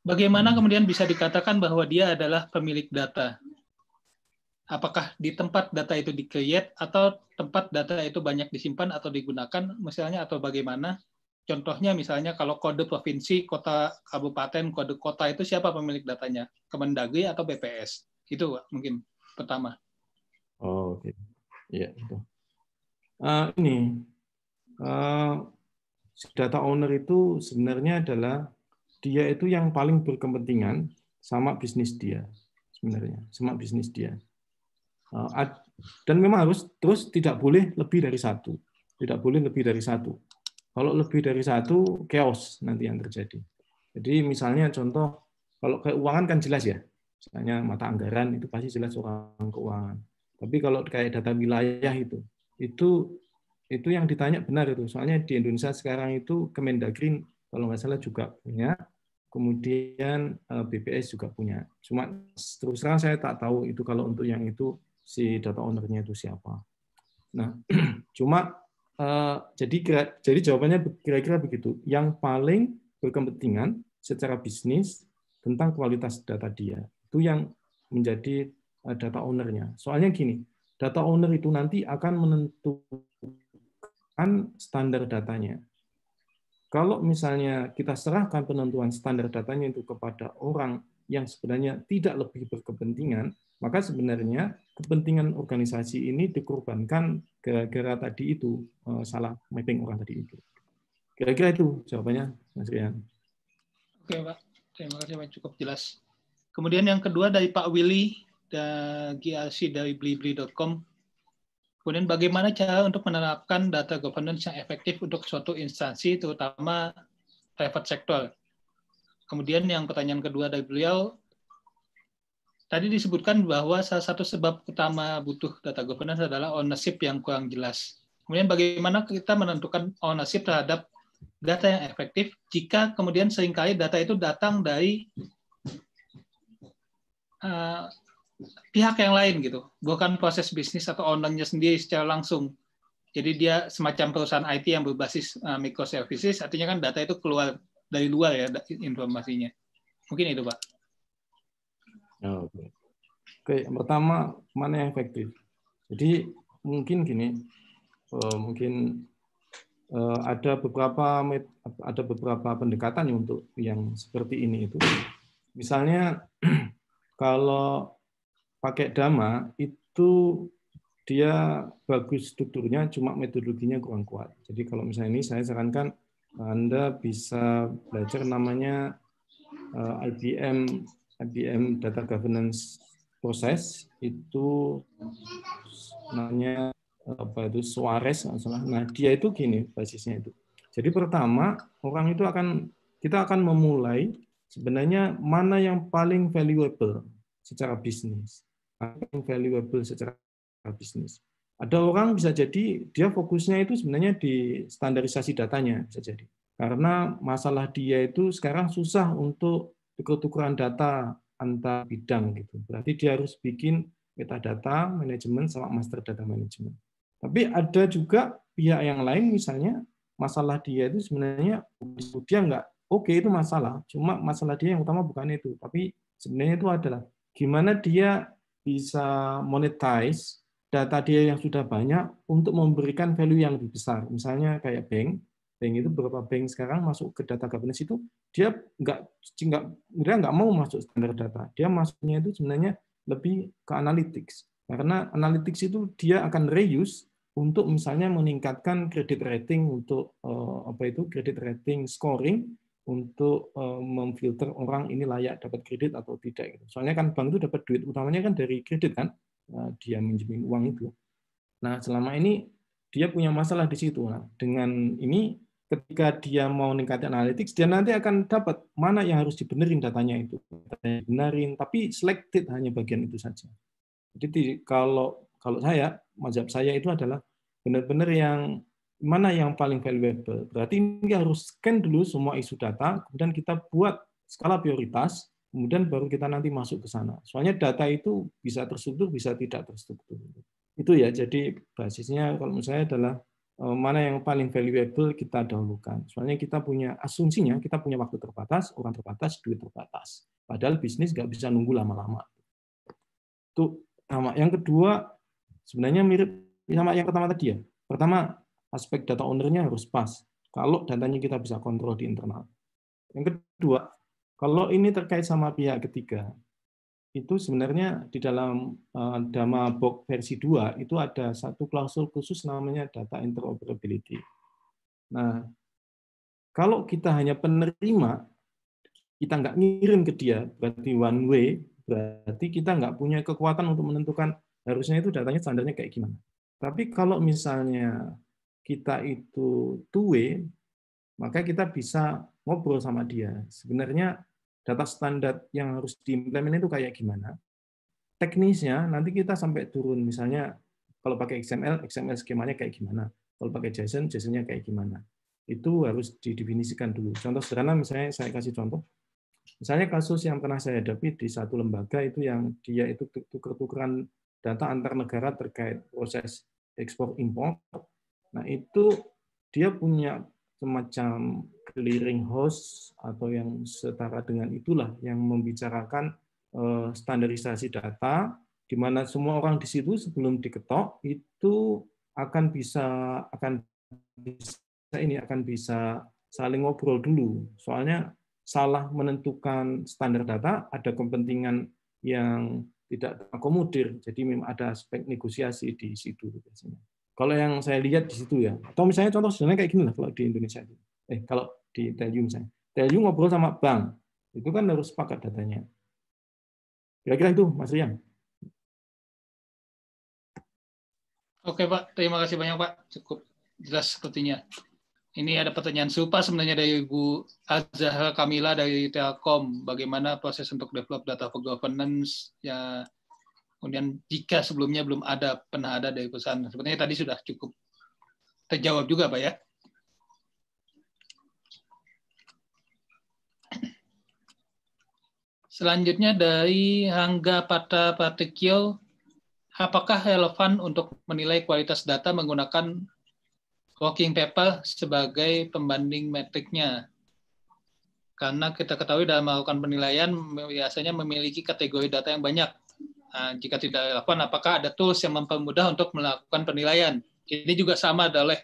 Bagaimana kemudian bisa dikatakan bahwa dia adalah pemilik data? Apakah di tempat data itu di-create atau tempat data itu banyak disimpan atau digunakan misalnya, atau bagaimana? Contohnya misalnya kalau kode provinsi, kota, kabupaten, kode kota itu siapa pemilik datanya? Kemendagri atau BPS? Itu Pak, mungkin pertama. Oh, oke. Iya, betul. Data owner itu sebenarnya adalah dia itu yang paling berkepentingan sama bisnis dia sebenarnya, sama bisnis dia. Dan memang harus terus tidak boleh lebih dari satu. Tidak boleh lebih dari satu. Kalau lebih dari satu, chaos nanti yang terjadi. Jadi misalnya contoh, kalau keuangan kan jelas ya. Misalnya mata anggaran itu pasti jelas orang keuangan. Tapi kalau kayak data wilayah itu itu yang ditanya benar itu. Soalnya di Indonesia sekarang itu Kemendagri kalau nggak salah juga punya, kemudian BPS juga punya. Cuma terus terang saya tak tahu itu kalau untuk yang itu si data owner-nya itu siapa. Nah, cuma jadi jawabannya kira-kira begitu. Yang paling berkepentingan secara bisnis tentang kualitas data dia itu yang menjadi data owner-nya. Soalnya gini, data owner itu nanti akan menentukan standar datanya. Kalau misalnya kita serahkan penentuan standar datanya itu kepada orang yang sebenarnya tidak lebih berkepentingan, maka sebenarnya kepentingan organisasi ini dikorbankan gara-gara tadi itu salah mapping orang tadi itu. Kira-kira itu jawabannya, Mas Rian. Oke, Pak. Terima kasih, Pak. Cukup jelas. Kemudian yang kedua dari Pak Willy, GRC dari blibli.com. Kemudian bagaimana cara untuk menerapkan data governance yang efektif untuk suatu instansi, terutama private sector. Kemudian yang pertanyaan kedua dari beliau, tadi disebutkan bahwa salah satu sebab utama butuh data governance adalah ownership yang kurang jelas. Kemudian bagaimana kita menentukan ownership terhadap data yang efektif jika kemudian seringkali data itu datang dari pihak yang lain gitu, bukan proses bisnis atau ownernya sendiri secara langsung. Jadi dia semacam perusahaan IT yang berbasis microservices, artinya kan data itu keluar dari luar ya informasinya. Mungkin itu, Pak. Oke, yang pertama mana yang efektif? Jadi mungkin gini, mungkin ada beberapa pendekatan untuk yang seperti ini itu. Misalnya kalau pakai Dama itu dia bagus strukturnya, cuma metodologinya kurang kuat. Jadi kalau misalnya ini saya sarankan Anda bisa belajar namanya IBM Data Governance Process, itu namanya apa itu Suarez, nah dia itu gini basisnya itu. Jadi pertama kita akan memulai sebenarnya mana yang paling valuable secara bisnis, Ada orang bisa jadi dia fokusnya itu sebenarnya di standarisasi datanya bisa jadi, karena masalah dia itu sekarang susah untuk tuker-tukeran data antar bidang gitu. Berarti dia harus bikin metadata manajemen sama master data management. Tapi ada juga pihak yang lain, misalnya masalah dia itu sebenarnya dia nggak oke, itu masalah. Cuma masalah dia yang utama bukan itu. Tapi sebenarnya itu adalah gimana dia bisa monetize data dia yang sudah banyak untuk memberikan value yang lebih besar. Misalnya kayak bank itu beberapa bank sekarang masuk ke data governance itu dia nggak mau masuk standar data. Dia masuknya itu sebenarnya lebih ke analytics. Karena analytics itu dia akan reuse untuk misalnya meningkatkan kredit rating untuk kredit rating scoring untuk memfilter orang ini layak dapat kredit atau tidak. Soalnya kan bank itu dapat duit utamanya kan dari kredit kan, dia minjemin uang itu. Nah selama ini dia punya masalah di situ. Nah, dengan ini ketika dia mau meningkatkan analytics, dia nanti akan dapat mana yang harus dibenerin datanya itu. Benerin, tapi selected hanya bagian itu saja. Jadi kalau saya, mazhab saya itu adalah benar-benar yang mana yang paling valuable. Berarti ini harus scan dulu semua isu data, kemudian kita buat skala prioritas, kemudian baru kita nanti masuk ke sana. Soalnya data itu bisa terstruktur, bisa tidak terstruktur. Itu ya, jadi basisnya kalau menurut saya adalah mana yang paling valuable kita dahulukan. Soalnya kita punya asumsinya, kita punya waktu terbatas, orang terbatas, duit terbatas. Padahal bisnis nggak bisa nunggu lama-lama. Itu pertama. Yang kedua, sebenarnya mirip sama yang pertama tadi ya. Pertama, aspek data owner-nya harus pas. Kalau datanya kita bisa kontrol di internal. Yang kedua, kalau ini terkait sama pihak ketiga, itu sebenarnya di dalam Dama Box versi 2 itu ada satu klausul khusus namanya data interoperability. Nah, kalau kita hanya penerima, kita nggak ngirim ke dia, berarti one way, berarti kita nggak punya kekuatan untuk menentukan harusnya itu datanya standarnya kayak gimana. Tapi kalau misalnya kita itu two way, maka kita bisa ngobrol sama dia. Sebenarnya data standar yang harus diimplement itu kayak gimana. Teknisnya nanti kita sampai turun, misalnya kalau pakai XML skemanya kayak gimana. Kalau pakai JSON, JSON-nya kayak gimana. Itu harus didefinisikan dulu. Contoh sederhana, misalnya saya kasih contoh. Misalnya kasus yang pernah saya hadapi di satu lembaga itu yang dia itu tuker-tukeran data antar negara terkait proses ekspor impor. Nah, itu dia punya semacam clearing house atau yang setara dengan itulah yang membicarakan standarisasi data, di mana semua orang di situ sebelum diketok itu akan bisa saling ngobrol dulu. Soalnya salah menentukan standar data, ada kepentingan yang tidak akomodir, jadi memang ada aspek negosiasi di situ biasanya. Kalau yang saya lihat di situ ya, atau misalnya contoh sebenarnya kayak gini lah kalau di Indonesia itu. Kalau di Telju misalnya, Telju ngobrol sama bank, itu kan harus sepakat datanya. Kira-kira itu, Mas Rian. Oke Pak, terima kasih banyak Pak, cukup jelas sepertinya. Ini ada pertanyaan serupa sebenarnya dari Ibu Azhar Kamila dari Telkom, bagaimana proses untuk develop data for governance ya. Kemudian jika sebelumnya pernah ada dari perusahaan, sebenarnya tadi sudah cukup terjawab juga Pak ya. Selanjutnya dari Hangga Pata Pratikyo, apakah relevan untuk menilai kualitas data menggunakan working paper sebagai pembanding metriknya? Karena kita ketahui dalam melakukan penilaian biasanya memiliki kategori data yang banyak. Nah, jika tidak relevan, apakah ada tools yang mempermudah untuk melakukan penilaian? Ini juga sama adalah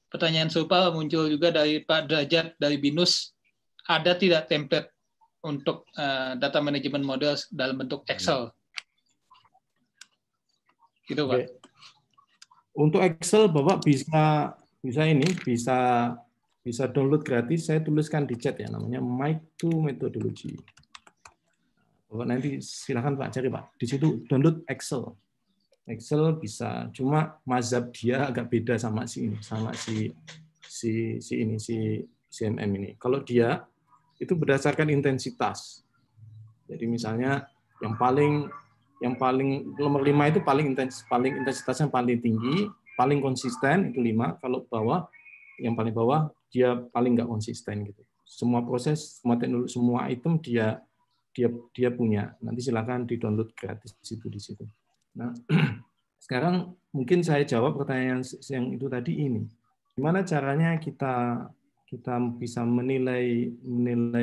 pertanyaan serupa muncul juga dari Pak Derajat dari BINUS. Ada tidak template untuk data management model dalam bentuk Excel? Gitu, Pak. Oke. Untuk Excel, Bapak bisa download gratis. Saya tuliskan di chat ya, namanya My2 Methodology. Nanti silakan Pak cari Pak. Di situ download Excel. Excel bisa, cuma mazhab dia agak beda sama si CMM ini. Kalau dia itu berdasarkan intensitas. Jadi misalnya yang paling nomor 5 itu intensitasnya paling tinggi, paling konsisten itu 5. Kalau yang paling bawah dia paling nggak konsisten gitu. Semua proses, semua teknologi, semua item dia punya. Nanti silakan di-download gratis di situ. Nah, sekarang mungkin saya jawab pertanyaan yang itu tadi ini. Gimana caranya kita bisa menilai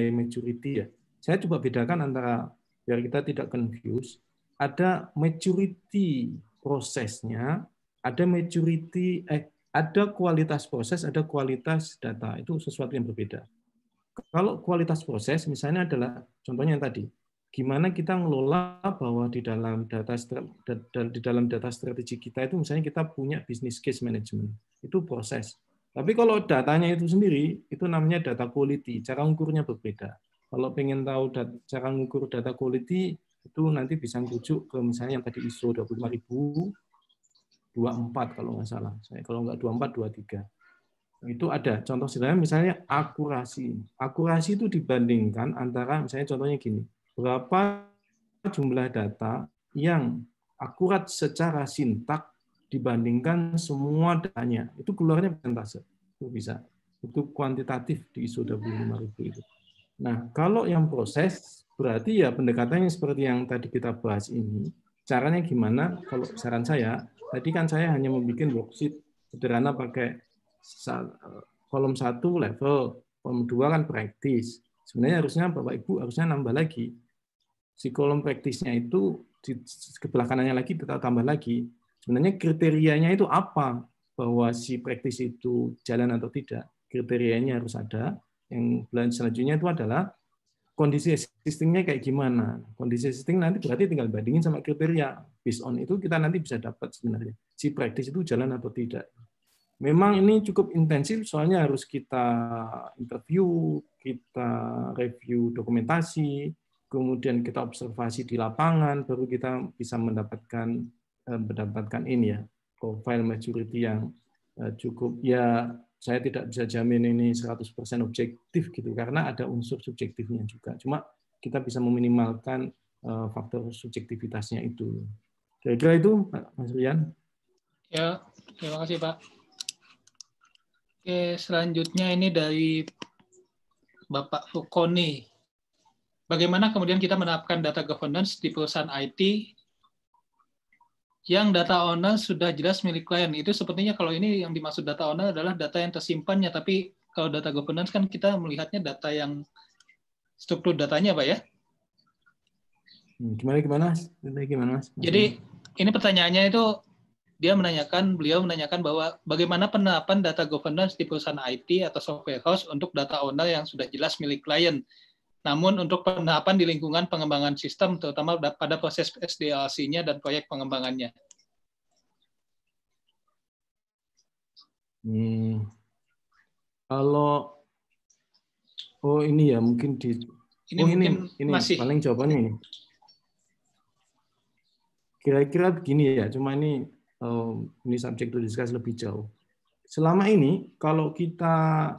maturity ya? Saya coba bedakan antara biar kita tidak confuse. Ada maturity prosesnya, ada ada kualitas proses, ada kualitas data. Itu sesuatu yang berbeda. Kalau kualitas proses misalnya adalah contohnya yang tadi, gimana kita ngelola bahwa di dalam data strategi kita itu misalnya kita punya business case management, itu proses. Tapi kalau datanya itu sendiri, itu namanya data quality, cara ukurnya berbeda. Kalau pengen tahu cara mengukur data quality, itu nanti bisa merujuk ke misalnya yang tadi ISO 25024 kalau nggak salah. Kalau nggak 24, 23. Itu ada contoh sederhana misalnya akurasi. Akurasi itu dibandingkan antara misalnya contohnya gini, berapa jumlah data yang akurat secara sintak dibandingkan semua datanya. Itu keluarnya persentase. Itu bisa. Itu kuantitatif di ISO 25000 itu. Nah, kalau yang proses berarti ya pendekatannya seperti yang tadi kita bahas ini. Caranya gimana? Kalau saran saya, tadi kan saya hanya membuat worksheet sederhana pakai kolom 1 level, kolom 2 kan praktis. Sebenarnya harusnya Bapak Ibu harusnya nambah lagi. Si kolom praktisnya itu di sebelah kanannya lagi kita tambah lagi. Sebenarnya kriterianya itu apa bahwa si praktis itu jalan atau tidak. Kriterianya harus ada. Yang selanjutnya itu adalah kondisi existing-nya kayak gimana. Kondisi existing nanti berarti tinggal bandingin sama kriteria. Based on itu kita nanti bisa dapat sebenarnya si praktis itu jalan atau tidak. Memang ini cukup intensif, soalnya harus kita interview, kita review dokumentasi, kemudian kita observasi di lapangan, baru kita bisa mendapatkan ini ya, profile maturity yang cukup. Ya, saya tidak bisa jamin ini 100% objektif gitu, karena ada unsur subjektifnya juga. Cuma kita bisa meminimalkan faktor subjektivitasnya itu. Kira-kira itu, Mas Rian. Ya, terima kasih Pak. Oke, selanjutnya ini dari Bapak Fukoni. Bagaimana kemudian kita menerapkan data governance di perusahaan IT yang data owner sudah jelas milik klien? Itu sepertinya kalau ini yang dimaksud data owner adalah data yang tersimpannya, tapi kalau data governance kan kita melihatnya data yang struktur datanya, Pak ya? Gimana Mas? Jadi ini pertanyaannya itu beliau menanyakan bahwa bagaimana penerapan data governance di perusahaan IT atau software house untuk data owner yang sudah jelas milik klien. Namun untuk penerapan di lingkungan pengembangan sistem, terutama pada proses SDLC-nya dan proyek pengembangannya. Kalau ini ya mungkin ini masih paling jawabannya ini. Kira-kira begini ya, cuma ini subject to discuss lebih jauh. Selama ini kalau kita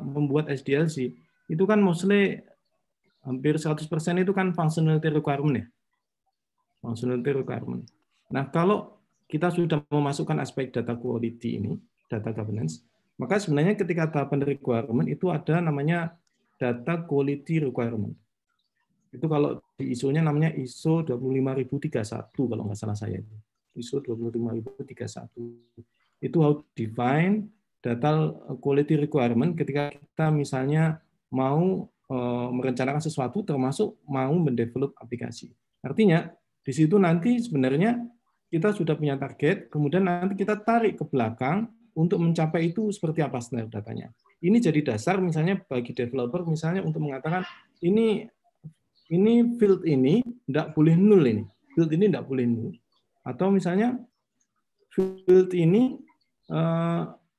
membuat SDLC itu kan mostly hampir 100% itu kan functionality requirement ya. Functionality requirement. Nah, kalau kita sudah memasukkan aspek data quality ini, data governance, maka sebenarnya ketika tahapan requirement itu ada namanya data quality requirement. Itu kalau di ISO-nya namanya ISO 25031 kalau nggak salah saya. ISO 25031. Itu how define data quality requirement ketika kita misalnya mau merencanakan sesuatu termasuk mau mendevelop aplikasi. Artinya di situ nanti sebenarnya kita sudah punya target, kemudian nanti kita tarik ke belakang untuk mencapai itu seperti apa standar datanya. Ini jadi dasar misalnya bagi developer misalnya untuk mengatakan ini field ini tidak boleh nul ini. Field ini tidak boleh nul. Atau misalnya field ini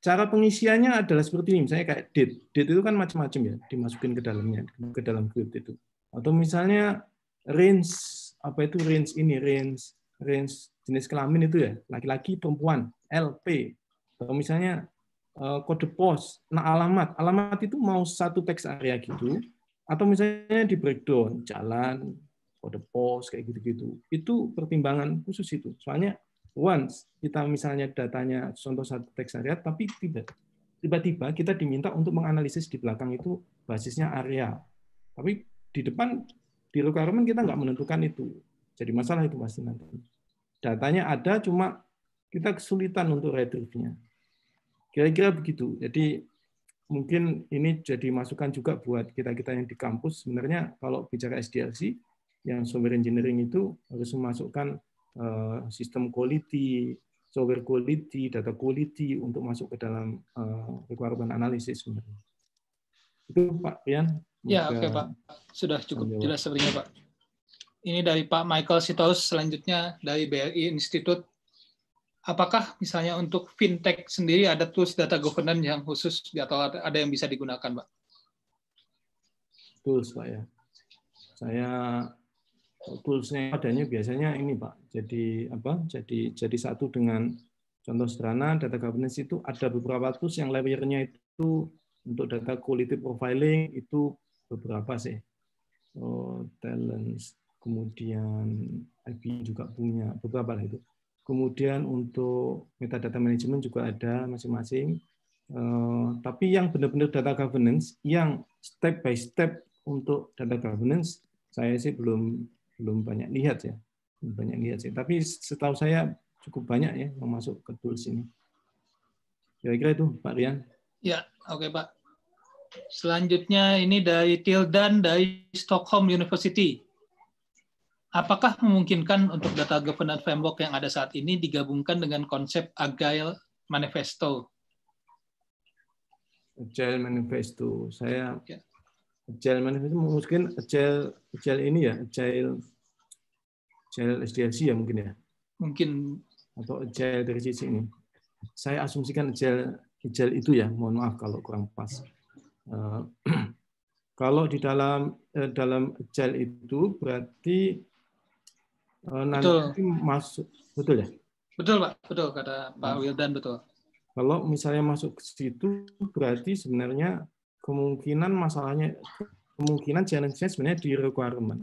cara pengisiannya adalah seperti ini. Misalnya kayak date. Date itu kan macam-macam ya, dimasukin ke dalamnya, ke dalam field itu. Atau misalnya range, apa itu range ini? Range jenis kelamin itu ya, laki-laki, perempuan, LP. Atau misalnya kode pos, nah alamat itu mau satu teks area gitu, atau misalnya di breakdown jalan, kode pos kayak gitu-gitu. Itu pertimbangan khusus itu. Soalnya once kita misalnya datanya contoh satu teks area, tapi tiba-tiba kita diminta untuk menganalisis di belakang itu basisnya area. Tapi di depan di requirement kita nggak menentukan itu. Jadi masalah itu pasti nanti. Datanya ada, cuma kita kesulitan untuk retrieve-nya. Kira-kira begitu. Jadi mungkin ini jadi masukan juga buat kita-kita yang di kampus. Sebenarnya kalau bicara SDLC, yang software engineering itu harus memasukkan sistem quality, software quality, data quality untuk masuk ke dalam requirement analysis sebenarnya. Itu Pak Rian. Ya, oke Pak. Sudah cukup jelas sebenarnya Pak. Ini dari Pak Michael Sitorus, selanjutnya dari BRI Institute. Apakah misalnya untuk fintech sendiri ada tools data governance yang khusus atau ada yang bisa digunakan, Pak? Tools, Pak ya. Saya toolsnya adanya biasanya ini, Pak. Jadi apa? Jadi satu dengan contoh sederhana data governance itu ada beberapa tools yang layernya itu untuk data quality profiling itu beberapa sih. Talents, kemudian IB juga punya beberapa lah itu. Kemudian untuk metadata management juga ada masing-masing. Tapi yang benar-benar data governance, yang step by step untuk data governance, saya sih belum banyak lihat ya. Tapi setahu saya cukup banyak ya yang masuk ke tools ini. Kira-kira itu, Pak Rian. Ya, oke Pak. Selanjutnya ini dari Tildan dari Stockholm University. Apakah memungkinkan untuk data governance framework yang ada saat ini digabungkan dengan konsep Agile Manifesto? Agile Manifesto. Agile Manifesto mungkin Agile ini ya, Agile SDLC ya mungkin ya. Mungkin. Atau Agile dari sisi ini. Saya asumsikan Agile itu ya, mohon maaf kalau kurang pas. Kalau di dalam Agile itu berarti nanti masuk, betul ya? Betul Pak, betul kata Pak Wildan, betul. Kalau misalnya masuk ke situ berarti sebenarnya kemungkinan challenge-nya sebenarnya di requirement.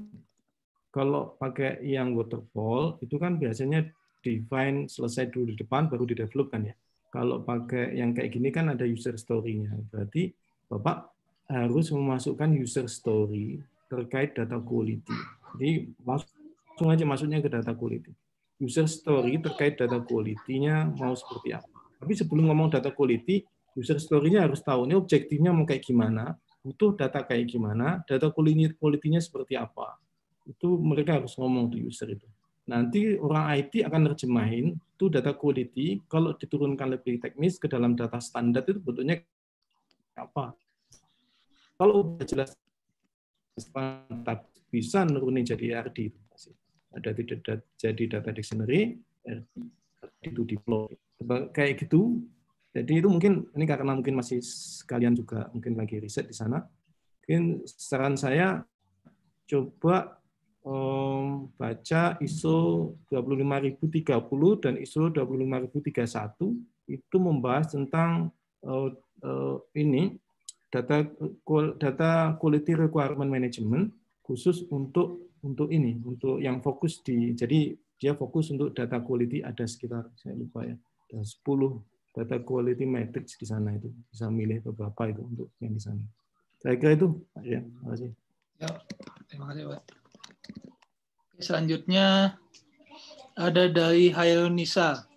Kalau pakai yang waterfall itu kan biasanya define selesai dulu di depan baru di develop kan ya. kalau pakai yang kayak gini kan ada user story-nya. Berarti Bapak harus memasukkan user story terkait data quality. Jadi langsung aja masuknya ke data quality. User story terkait data quality-nya mau seperti apa. Tapi sebelum ngomong data quality, user story-nya harus tahu ini objektifnya mau kayak gimana, butuh data kayak gimana, data quality-nya seperti apa. Itu mereka harus ngomong di user itu. Nanti orang IT akan nerjemahin itu data quality, kalau diturunkan lebih teknis ke dalam data standar itu bentuknya apa. Kalau sudah jelas standar, bisa nurunin jadi RD. Ada tidak jadi data dictionary, RD itu deploy. Kayak gitu. Jadi itu mungkin, ini karena mungkin masih sekalian juga mungkin lagi riset di sana. Mungkin saran saya coba baca ISO 25030 dan ISO 25031 itu membahas tentang ini data quality requirement management khusus untuk ini, untuk yang fokus di, jadi dia fokus untuk data quality ada sekitar, saya lupa ya, ada 10 data quality matrix di sana, itu bisa milih beberapa itu untuk yang di sana. Saya kira itu, Pak Rian. Terima kasih. Ya, terima kasih, Pak. Selanjutnya ada dari Hairunisa.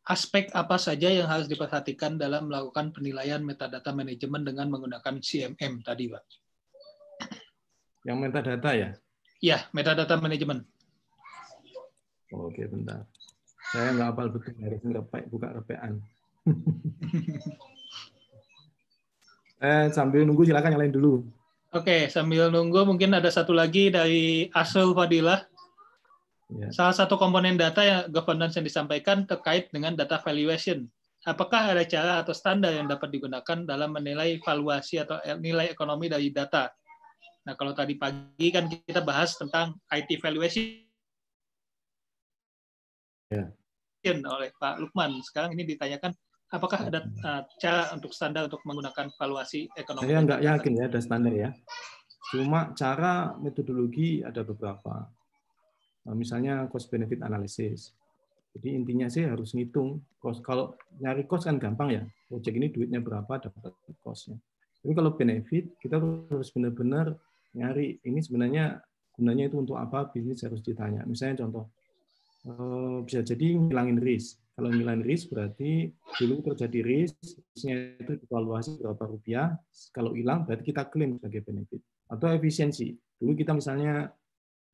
Aspek apa saja yang harus diperhatikan dalam melakukan penilaian metadata manajemen dengan menggunakan CMM tadi, Pak? Yang metadata ya? Ya, metadata manajemen. Oke, bentar. Saya nggak hafal betul, harus buka repean. Sambil nunggu silakan yang lain dulu. Oke, sambil nunggu mungkin ada satu lagi dari Asrul Fadilah. Ya. Salah satu komponen data yang governance yang disampaikan terkait dengan data valuation. Apakah ada cara atau standar yang dapat digunakan dalam menilai valuasi atau nilai ekonomi dari data? Nah, kalau tadi pagi kan kita bahas tentang IT valuation oleh Pak Lukman. Sekarang ini ditanyakan, apakah ada cara untuk standar untuk menggunakan valuasi ekonomi? Saya nggak yakin ya ada standar ya. Cuma cara metodologi ada beberapa. Misalnya cost benefit analysis. Jadi intinya sih harus ngitung cost. Kalau nyari cost kan gampang ya. Project ini duitnya berapa, dapat cost-nya. Tapi kalau benefit, kita harus benar-benar nyari ini sebenarnya gunanya itu untuk apa, bisnis harus ditanya. Misalnya contoh, bisa jadi ngilangin risk. Kalau ngilangin risk berarti dulu terjadi risk-nya itu evaluasi berapa rupiah. Kalau hilang berarti kita klaim sebagai benefit. Atau efisiensi. Dulu kita misalnya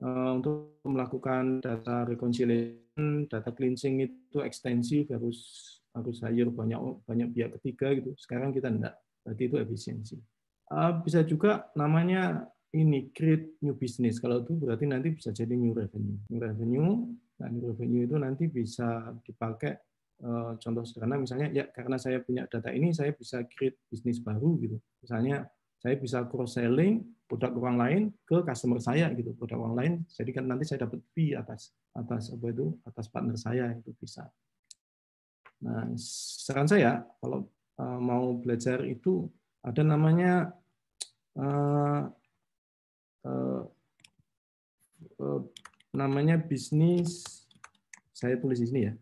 untuk melakukan data reconciliation, data cleansing itu ekstensif, harus hire banyak pihak ketiga gitu. Sekarang kita enggak, berarti itu efisiensi. Bisa juga namanya ini create new business. Kalau itu berarti nanti bisa jadi new revenue. New revenue itu nanti bisa dipakai. Contoh sederhana misalnya ya karena saya punya data ini saya bisa create bisnis baru gitu. Misalnya saya bisa cross selling produk orang lain ke customer saya gitu, produk orang lain, jadi kan nanti saya dapat fee atas partner saya, itu bisa. Nah, saran saya kalau mau belajar itu ada namanya bisnis, saya tulis di sini ya,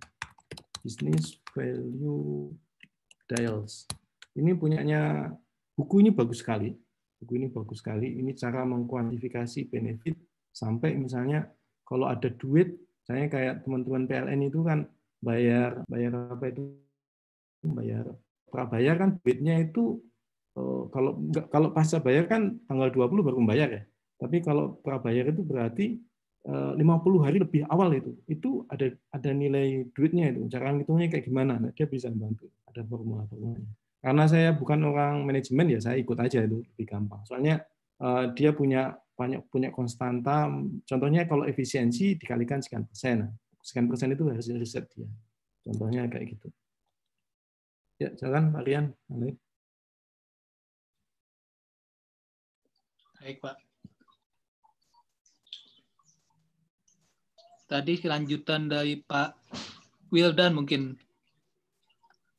business value dials. Ini punyanya buku ini bagus sekali. Buku ini bagus sekali. Ini cara mengkuantifikasi benefit sampai misalnya kalau ada duit, saya kayak teman-teman PLN itu kan bayar apa itu? Bayar prabayar kan duitnya itu kalau pasca bayar kan tanggal 20 baru membayar ya. Tapi kalau prabayar itu berarti 50 hari lebih awal itu ada nilai duitnya itu. Cara ngitungnya kayak gimana? Nah, dia bisa bantu. Ada formula-formulanya. Karena saya bukan orang manajemen ya saya ikut aja itu lebih gampang. Soalnya dia punya konstanta. Contohnya kalau efisiensi dikalikan sekian persen. Sekian persen itu harus riset dia. Contohnya kayak gitu. Ya, silakan Pak Rian. Baik, Pak. Tadi lanjutan dari Pak Wildan mungkin.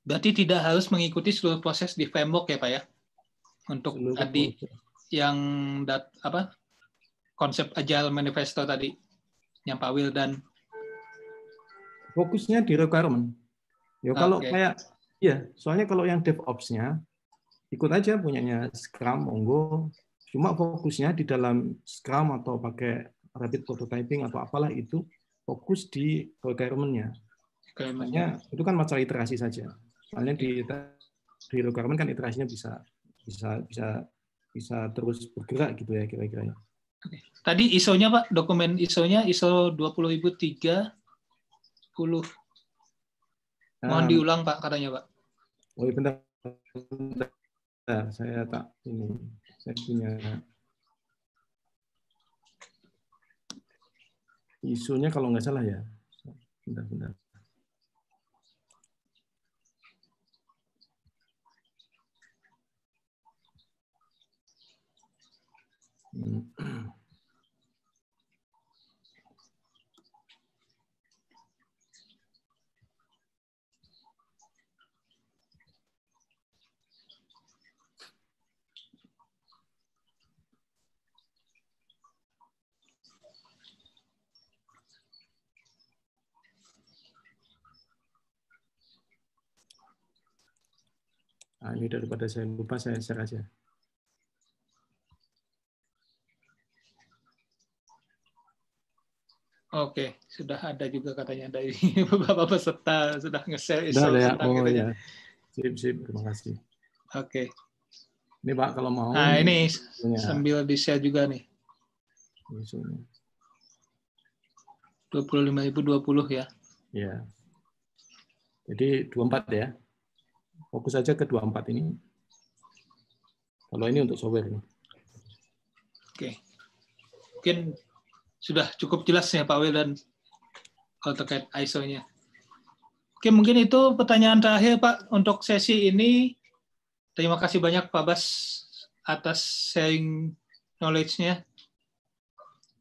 Berarti tidak harus mengikuti seluruh proses di framework ya, Pak ya? Untuk seluruh tadi proses. Yang konsep Agile Manifesto tadi yang Pak Wildan. Fokusnya di requirement. Ya kalau Oke. kayak ya, soalnya kalau yang DevOps-nya ikut aja punyanya Scrum, monggo. Cuma fokusnya di dalam Scrum atau pakai rapid prototyping atau apalah itu fokus di requirement-nya. Makanya itu kan masalah iterasi saja. Soalnya di requirement kan iterasinya bisa terus bergerak gitu ya kira-kira. Oke. Tadi ISO-nya Pak, dokumen ISO-nya ISO 20030. Mohon diulang Pak katanya Pak. Oh iya, bentar. Saya punya ISO-nya kalau nggak salah ya. Bentar. Nah, ini daripada saya lupa, saya share aja. Oke, sudah ada juga katanya dari beberapa peserta sudah nge-share Sudah ISO ada ya? tentang Oh itunya. ya, sip, terima kasih. Oke. Ini Pak kalau mau. Nah ini punya sambil di-share juga nih. ISO-nya. 25.020 ya. Ya. Jadi 24 ya. Fokus aja ke 24 ini. Kalau ini untuk software ini. Oke. Mungkin sudah cukup jelas ya Pak Wil dan kalau terkait ISO-nya. Oke, mungkin itu pertanyaan terakhir Pak untuk sesi ini. Terima kasih banyak Pak Bas atas sharing knowledge-nya.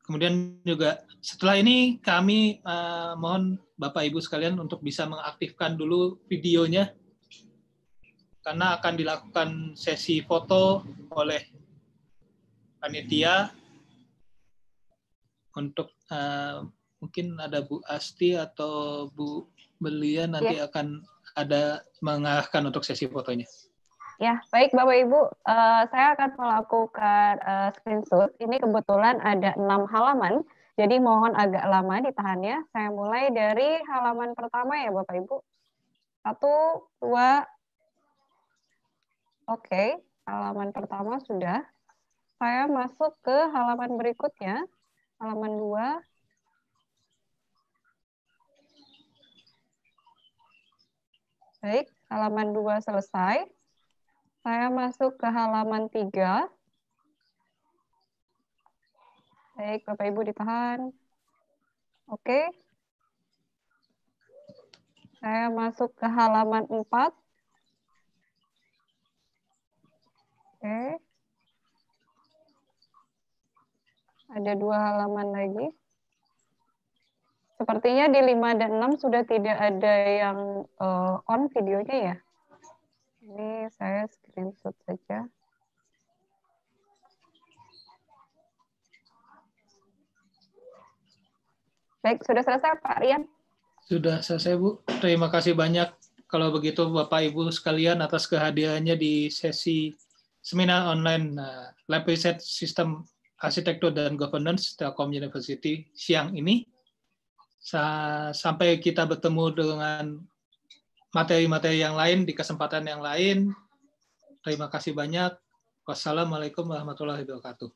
Kemudian juga setelah ini kami mohon Bapak Ibu sekalian untuk bisa mengaktifkan dulu videonya karena akan dilakukan sesi foto oleh panitia untuk mungkin ada Bu Asti atau Bu Belia nanti akan ada mengarahkan untuk sesi fotonya. Ya, baik Bapak Ibu, saya akan melakukan screenshot. Ini kebetulan ada 6 halaman, jadi mohon agak lama ditahannya. Saya mulai dari halaman pertama ya Bapak Ibu. 1, 2, oke, halaman pertama sudah. Saya masuk ke halaman berikutnya, halaman 2. Baik, halaman 2 selesai. Saya masuk ke halaman 3. Baik, Bapak Ibu ditahan. Oke. Saya masuk ke halaman 4. Oke. Ada 2 halaman lagi. Sepertinya di 5 dan 6 sudah tidak ada yang on videonya ya. Ini saya screenshot saja. Baik, sudah selesai Pak Rian? Sudah selesai Bu. Terima kasih banyak kalau begitu Bapak Ibu sekalian atas kehadirannya di sesi seminar online Lab Research System Arsitektur dan Governance Telkom University siang ini. Sampai kita bertemu dengan materi-materi yang lain di kesempatan yang lain. Terima kasih banyak. Wassalamualaikum warahmatullahi wabarakatuh.